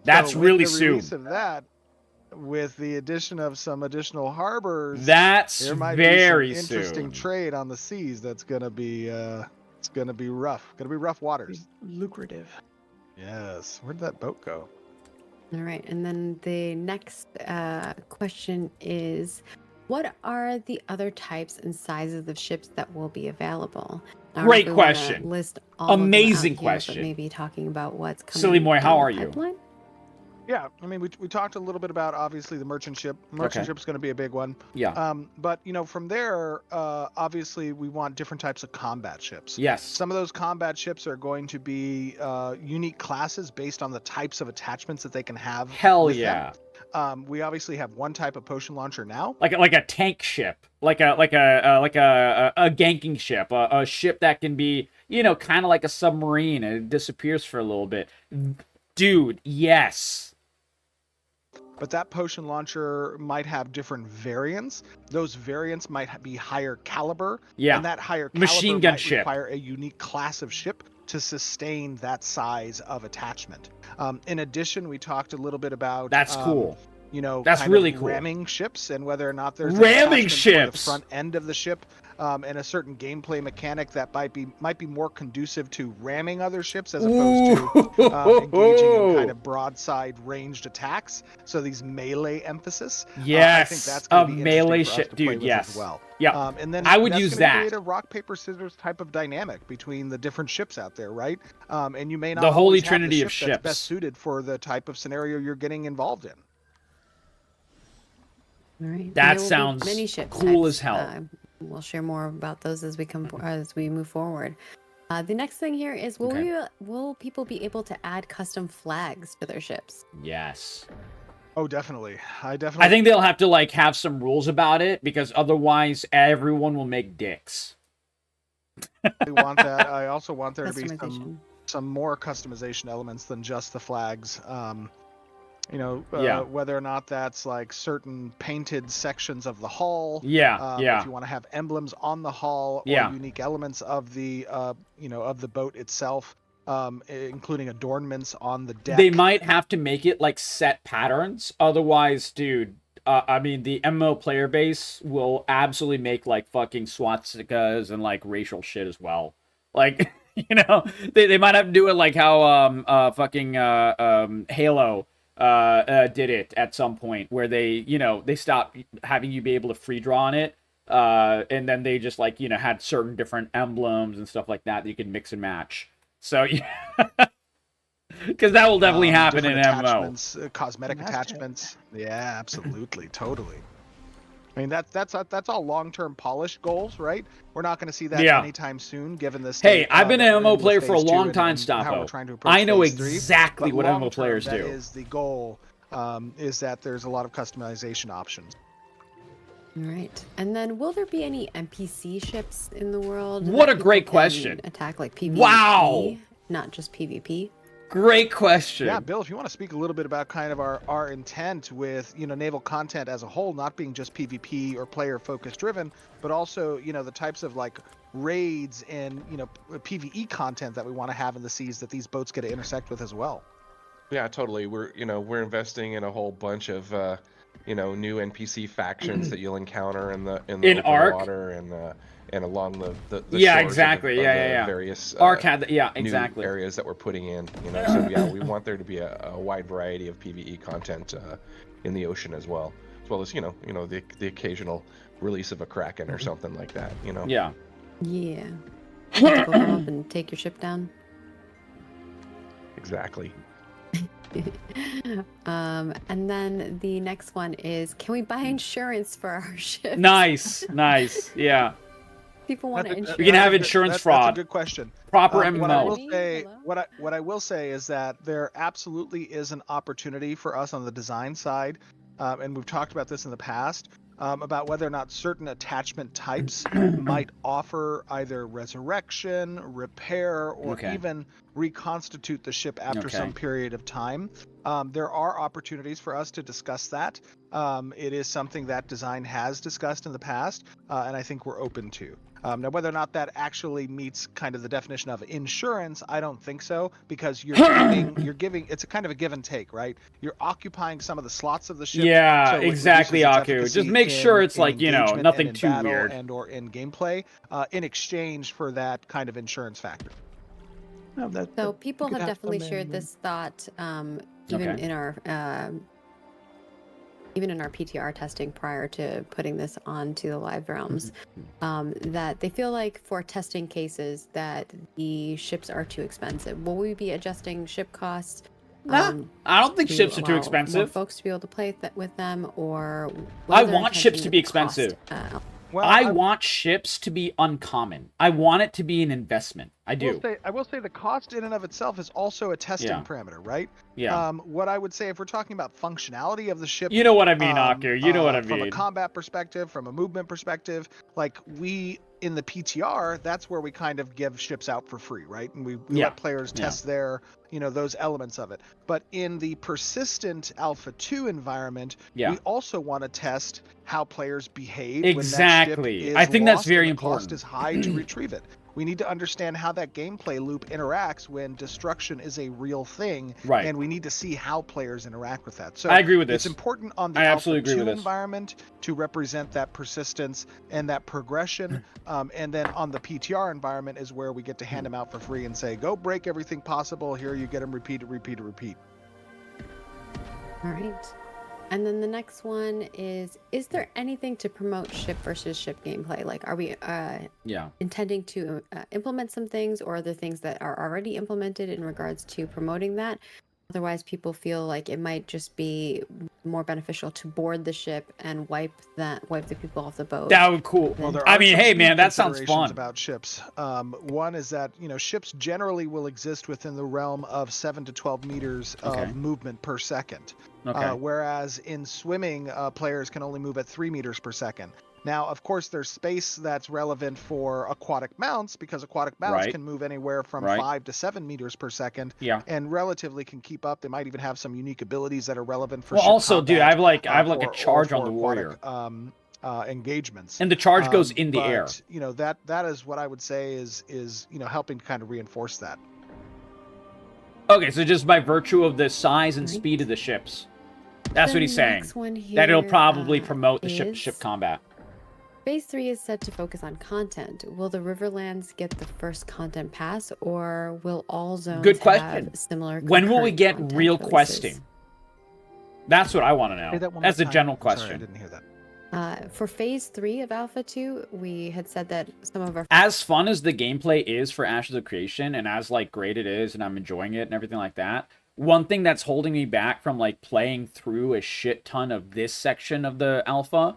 [SPEAKER 1] That's really
[SPEAKER 2] the
[SPEAKER 1] soon.
[SPEAKER 2] Release of that, with the addition of some additional harbors,
[SPEAKER 1] there might be some
[SPEAKER 2] interesting trade on the seas. That's gonna be it's gonna be rough. Gonna be rough waters.
[SPEAKER 8] Lucrative.
[SPEAKER 2] Yes. Where'd that boat go?
[SPEAKER 4] All right, and then the next question is, what are the other types and sizes of ships that will be available?
[SPEAKER 1] Great question.
[SPEAKER 4] List all
[SPEAKER 1] amazing
[SPEAKER 4] of them out
[SPEAKER 1] question.
[SPEAKER 4] Here, but maybe talking about what's coming.
[SPEAKER 1] Silly Moy, how are you?
[SPEAKER 4] Pipeline?
[SPEAKER 2] Yeah, I mean, we talked a little bit about obviously the merchant ship. Merchant ship's going to be a big one.
[SPEAKER 1] Yeah.
[SPEAKER 2] But from there, obviously we want different types of combat ships.
[SPEAKER 1] Yes.
[SPEAKER 2] Some of those combat ships are going to be unique classes based on the types of attachments that they can have.
[SPEAKER 1] Hell yeah.
[SPEAKER 2] We obviously have one type of potion launcher now,
[SPEAKER 1] like a tank ship, like a ganking ship, a ship that can be kind of like a submarine and it disappears for a little bit. Dude, yes.
[SPEAKER 2] But that potion launcher might have different variants. Those variants might be higher caliber.
[SPEAKER 1] Yeah.
[SPEAKER 2] And that higher caliber
[SPEAKER 1] machine gun
[SPEAKER 2] might
[SPEAKER 1] ship
[SPEAKER 2] require a unique class of ship to sustain that size of attachment. In addition, we talked a little bit about
[SPEAKER 1] that's cool. that's
[SPEAKER 2] kind
[SPEAKER 1] really
[SPEAKER 2] of
[SPEAKER 1] cool.
[SPEAKER 2] ramming ships, and whether or not there's
[SPEAKER 1] ramming
[SPEAKER 2] ships for the
[SPEAKER 1] ships
[SPEAKER 2] front end of the ship, and a certain gameplay mechanic that might be more conducive to ramming other ships as opposed to engaging in kind of broadside ranged attacks. So these melee emphasis.
[SPEAKER 1] Yes,
[SPEAKER 2] I think that's going to be
[SPEAKER 1] melee
[SPEAKER 2] interesting for us to play
[SPEAKER 1] dude.
[SPEAKER 2] with
[SPEAKER 1] Yes,
[SPEAKER 2] as well.
[SPEAKER 1] Yeah,
[SPEAKER 2] and then
[SPEAKER 1] I would
[SPEAKER 2] that's
[SPEAKER 1] use
[SPEAKER 2] gonna
[SPEAKER 1] that.
[SPEAKER 2] create a rock paper scissors type of dynamic between the different ships out there, right? And you may not
[SPEAKER 1] the holy
[SPEAKER 2] always have
[SPEAKER 1] trinity
[SPEAKER 2] the
[SPEAKER 1] of
[SPEAKER 2] ship that's
[SPEAKER 1] ships
[SPEAKER 2] best suited for the type of scenario you're getting involved in.
[SPEAKER 4] All right.
[SPEAKER 1] That sounds
[SPEAKER 4] many ship
[SPEAKER 1] cool
[SPEAKER 4] types.
[SPEAKER 1] as hell.
[SPEAKER 4] We'll share more about those as we move forward. The next thing here is will people be able to add custom flags to their ships?
[SPEAKER 1] Yes.
[SPEAKER 2] Oh, definitely. I
[SPEAKER 1] think they'll have to like have some rules about it, because otherwise everyone will make dicks.
[SPEAKER 2] I want that. I also want there to be some more customization elements than just the flags. Whether or not that's like certain painted sections of the hull. If you want to have emblems on the hull or unique elements of the of the boat itself, including adornments on the deck.
[SPEAKER 1] They might have to make it like set patterns. Otherwise, dude, I mean, the MMO player base will absolutely make like fucking swastikas and like racial shit as well. Like, they might have to do it like how fucking Halo did it at some point, where they stopped having you be able to free draw on it, and then they just like had certain different emblems and stuff like that you can mix and match. So because that will definitely happen in MMO.
[SPEAKER 2] Cosmetic attachments. Yeah, absolutely, totally. I mean, that's all long-term polished goals, right? We're not going to see that anytime soon, given this.
[SPEAKER 1] Hey, I've been an MMO player for a long time, Stoppo. I know exactly what MMO players do.
[SPEAKER 2] That is the goal, is that there's a lot of customization options.
[SPEAKER 4] All right. And then will there be any NPC ships in the world?
[SPEAKER 1] What a great question.
[SPEAKER 4] Attack like PvP,
[SPEAKER 1] wow,
[SPEAKER 4] not just PvP.
[SPEAKER 1] Great question.
[SPEAKER 2] Yeah, Bill, if you want to speak a little bit about kind of our intent with, naval content as a whole, not being just PvP or player focus driven, but also, the types of like raids and, PvE content that we want to have in the seas that these boats get to intersect with as well.
[SPEAKER 5] Yeah, totally. We're investing in a whole bunch of, new NPC factions that you'll encounter in the open water and along the shores
[SPEAKER 1] exactly.
[SPEAKER 5] of the various
[SPEAKER 1] exactly.
[SPEAKER 5] new areas that we're putting in. So yeah, we want there to be a wide variety of PvE content in the ocean as well as the occasional release of a Kraken or something like that.
[SPEAKER 4] Yeah. Go come up and take your ship down.
[SPEAKER 5] Exactly.
[SPEAKER 4] And then the next one is, can we buy insurance for our ships?
[SPEAKER 1] Nice. Yeah.
[SPEAKER 4] People want to insure.
[SPEAKER 1] We can have insurance fraud.
[SPEAKER 2] That's a good question.
[SPEAKER 1] Proper MMO.
[SPEAKER 2] What I will say is that there absolutely is an opportunity for us on the design side, and we've talked about this in the past, about whether or not certain attachment types might offer either resurrection, repair, or even reconstitute the ship after some period of time. There are opportunities for us to discuss that. It is something that design has discussed in the past, and I think we're open to. Now, whether or not that actually meets kind of the definition of insurance, I don't think so, because you're giving, it's a kind of a give and take, right? You're occupying some of the slots of the ship.
[SPEAKER 1] Yeah, so exactly, Aku. Just make sure it's like, nothing too weird.
[SPEAKER 2] And or in gameplay, in exchange for that kind of insurance factor.
[SPEAKER 4] So people have definitely shared this thought, even in our PTR testing prior to putting this onto the live realms, that they feel like for testing cases that the ships are too expensive. Will we be adjusting ship costs?
[SPEAKER 1] I don't think ships are too expensive.
[SPEAKER 4] More folks to be able to play with them, or
[SPEAKER 1] I want ships to be expensive. I want ships to be uncommon. I want it to be an investment. I do.
[SPEAKER 2] I will say the cost in and of itself is also a testing parameter, right?
[SPEAKER 1] Yeah.
[SPEAKER 2] What I would say, if we're talking about functionality of the ship,
[SPEAKER 1] you know what I mean, Aku. You know what I mean.
[SPEAKER 2] From a combat perspective, from a movement perspective, like in the PTR, that's where we kind of give ships out for free, right? And we let players test their, those elements of it. But in the persistent Alpha 2 environment, we also want to test how players behave.
[SPEAKER 1] Exactly.
[SPEAKER 2] When that ship is
[SPEAKER 1] I think that's
[SPEAKER 2] lost
[SPEAKER 1] very
[SPEAKER 2] and the
[SPEAKER 1] important.
[SPEAKER 2] cost is high to retrieve it. We need to understand how that gameplay loop interacts when destruction is a real thing,
[SPEAKER 1] Right.
[SPEAKER 2] and we need to see how players interact with that. So
[SPEAKER 1] I agree with
[SPEAKER 2] it's
[SPEAKER 1] this.
[SPEAKER 2] important on the
[SPEAKER 1] I
[SPEAKER 2] Alpha
[SPEAKER 1] absolutely agree
[SPEAKER 2] 2
[SPEAKER 1] with this.
[SPEAKER 2] environment to represent that persistence and that progression, and then on the PTR environment is where we get to hand them out for free and say, go break everything possible. Here you get them repeat.
[SPEAKER 4] All right. And then the next one is there anything to promote ship versus ship gameplay? Like, are we intending to implement some things, or are there things that are already implemented in regards to promoting that? Otherwise, people feel like it might just be more beneficial to board the ship and wipe the people off the boat.
[SPEAKER 1] That would be cool.
[SPEAKER 2] Well,
[SPEAKER 1] I mean, hey man, that sounds fun.
[SPEAKER 2] About ships. One is that ships generally will exist within the realm of 7 to 12 meters of movement per second. Whereas in swimming, players can only move at 3 meters per second. Now, of course, there's space that's relevant for aquatic mounts, because aquatic mounts can move anywhere from 5 to 7 meters per second, and relatively can keep up. They might even have some unique abilities that are relevant for. Well,
[SPEAKER 1] also,
[SPEAKER 2] combat,
[SPEAKER 1] dude, I have like a charge on the warrior.
[SPEAKER 2] Engagements,
[SPEAKER 1] and the charge goes in the air.
[SPEAKER 2] That is what I would say is helping to kind of reinforce that.
[SPEAKER 1] Okay, so just by virtue of the size and speed of the ships, that's what he's saying. That it'll probably promote the ship combat.
[SPEAKER 4] Phase 3 is set to focus on content. Will the Riverlands get the first content pass, or will all zones have similar?
[SPEAKER 1] When will we get real questing? That's what I want to know. That's a general question.
[SPEAKER 2] Sorry, I didn't hear that.
[SPEAKER 4] For Phase 3 of Alpha 2, we had said that some of our...
[SPEAKER 1] As fun as the gameplay is for Ashes of Creation, and as like great it is, and I'm enjoying it and everything like that, one thing that's holding me back from like playing through a shit ton of this section of the alpha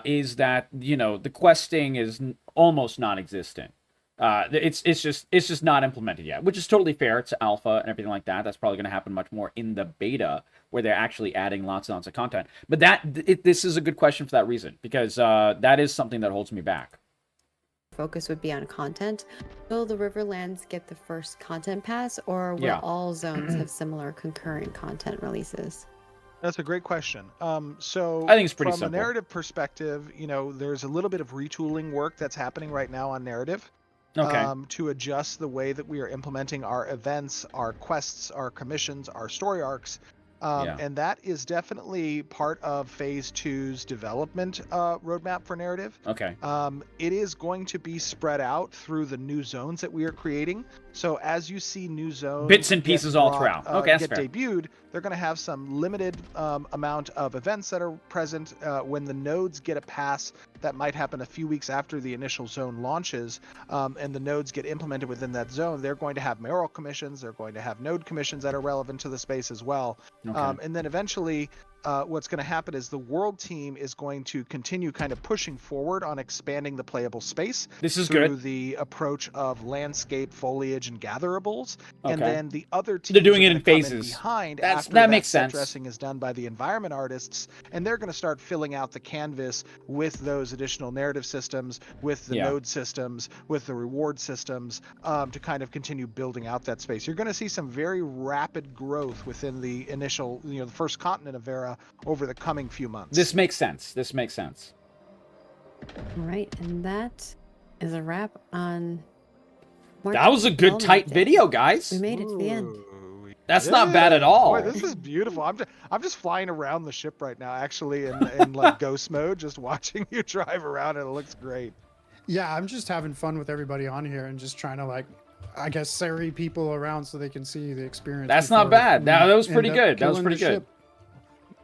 [SPEAKER 1] is that the questing is almost non-existent. It's just not implemented yet, which is totally fair. It's alpha and everything like that. That's probably going to happen much more in the beta, where they're actually adding lots and lots of content. But this is a good question for that reason, because that is something that holds me back.
[SPEAKER 4] Focus would be on content. Will the Riverlands get the first content pass, or will all zones have similar concurrent content releases?
[SPEAKER 2] That's a great question. So
[SPEAKER 1] I think it's pretty
[SPEAKER 2] from
[SPEAKER 1] simple.
[SPEAKER 2] a narrative perspective, there's a little bit of retooling work that's happening right now on narrative. To adjust the way that we are implementing our events, our quests, our commissions, our story arcs. And that is definitely part of Phase 2's development roadmap for narrative. It is going to be spread out through the new zones that we are creating. So as you see new zones,
[SPEAKER 1] bits and pieces all throughout,
[SPEAKER 2] get debuted, they're going to have some limited amount of events that are present when the nodes get a pass. That might happen a few weeks after the initial zone launches, and the nodes get implemented within that zone. They're going to have mayoral commissions. They're going to have node commissions that are relevant to the space as well. And then eventually, what's going to happen is the world team is going to continue kind of pushing forward on expanding the playable space.
[SPEAKER 1] This is
[SPEAKER 2] through
[SPEAKER 1] good.
[SPEAKER 2] The approach of landscape, foliage, and gatherables. And then the other teams
[SPEAKER 1] they're doing it in phases.
[SPEAKER 2] Behind
[SPEAKER 1] that makes sense.
[SPEAKER 2] Dressing is done by the environment artists, and they're going to start filling out the canvas with those additional narrative systems, with the node systems, with the reward systems, to kind of continue building out that space. You're going to see some very rapid growth within the initial, the first continent of Vera over the coming few months.
[SPEAKER 1] This makes sense.
[SPEAKER 4] All right, and that is a wrap on March.
[SPEAKER 1] That was a good tight video, guys.
[SPEAKER 4] We made it to the end.
[SPEAKER 1] That's not bad at all.
[SPEAKER 2] Boy, this is beautiful. I'm just flying around the ship right now, actually, in like ghost mode, just watching you drive around, and it looks great.
[SPEAKER 3] Yeah, I'm just having fun with everybody on here and just trying to, like, I guess, serry people around so they can see the experience.
[SPEAKER 1] That's not bad. That was pretty good. That was pretty good.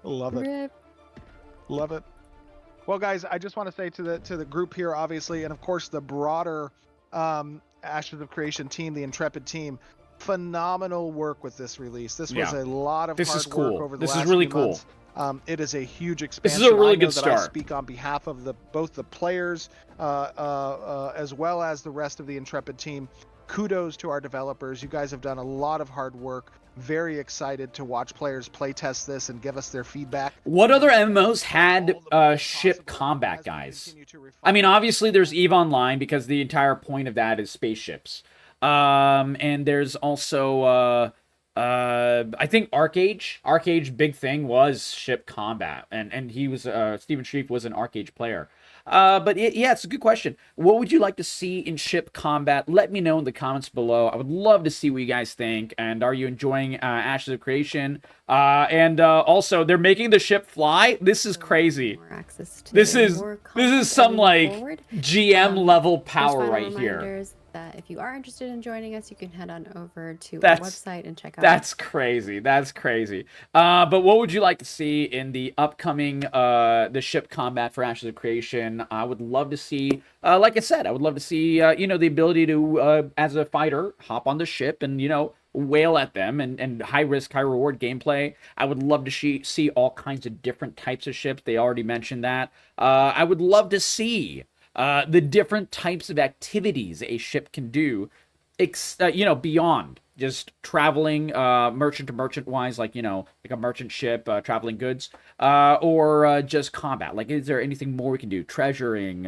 [SPEAKER 2] Love it. Love it. Well, guys, I just want to say to the group here, obviously, and of course the broader Ashes of Creation team, the Intrepid team, phenomenal work with this release. This was a lot of hard work over the last few months. It is a huge expansion.
[SPEAKER 1] This is a really good start.
[SPEAKER 2] I speak on behalf of both the players as well as the rest of the Intrepid team. Kudos to our developers. You guys have done a lot of hard work. Very excited to watch players play test this and give us their feedback.
[SPEAKER 1] What other MMOs had ship combat, guys? I mean, obviously there's EVE Online, because the entire point of that is spaceships. And there's also I think Arcage big thing was ship combat, and he was Steven Shreef was an Arcage player. Yeah, it's a good question. What would you like to see in ship combat? Let me know in the comments below. I would love to see what you guys think. And are you enjoying Ashes of Creation? Also, they're making the ship fly. This is crazy.
[SPEAKER 4] More access to
[SPEAKER 1] This is some like
[SPEAKER 4] forward.
[SPEAKER 1] GM level power
[SPEAKER 4] Just
[SPEAKER 1] right
[SPEAKER 4] final
[SPEAKER 1] here.
[SPEAKER 4] reminders that if you are interested in joining us, you can head on over to our
[SPEAKER 1] That's-
[SPEAKER 4] website and check out.
[SPEAKER 1] That's crazy. That's crazy. But what would you like to see in the upcoming the ship combat for Ashes of Creation? I would love to see, like I said, I would love to see the ability to as a fighter hop on the ship and wail at them and high risk, high reward gameplay. I would love to see all kinds of different types of ships. They already mentioned that. I would love to see the different types of activities a ship can do, beyond just traveling merchant to merchant wise, like like a merchant ship traveling goods, or just combat. Like, is there anything more we can do? Treasuring,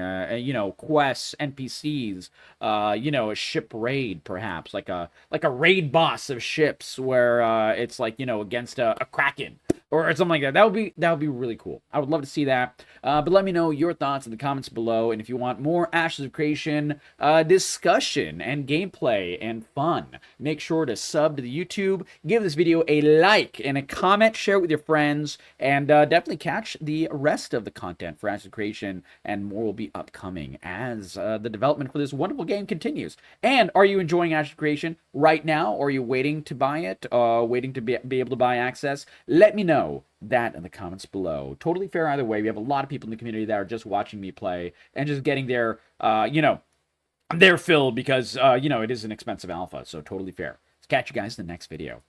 [SPEAKER 1] quests, NPCs, a ship raid, perhaps like a raid boss of ships where it's like against a kraken or something like that. That would be really cool. I would love to see that. But let me know your thoughts in the comments below. And if you want more Ashes of Creation discussion and gameplay and fun, make sure to sub to the YouTube, give this video a like and a comment, share it with your friends, and definitely catch the rest of the content for Ashes of Creation, and more will be upcoming as the development for this wonderful game continues. And are you enjoying Ashes of Creation right now, or are you waiting to buy it, waiting to be able to buy access? Let me know that in the comments below. Totally fair either way. We have a lot of people in the community that are just watching me play and just getting their their fill because it is an expensive alpha, so totally fair. Let's catch you guys in the next video.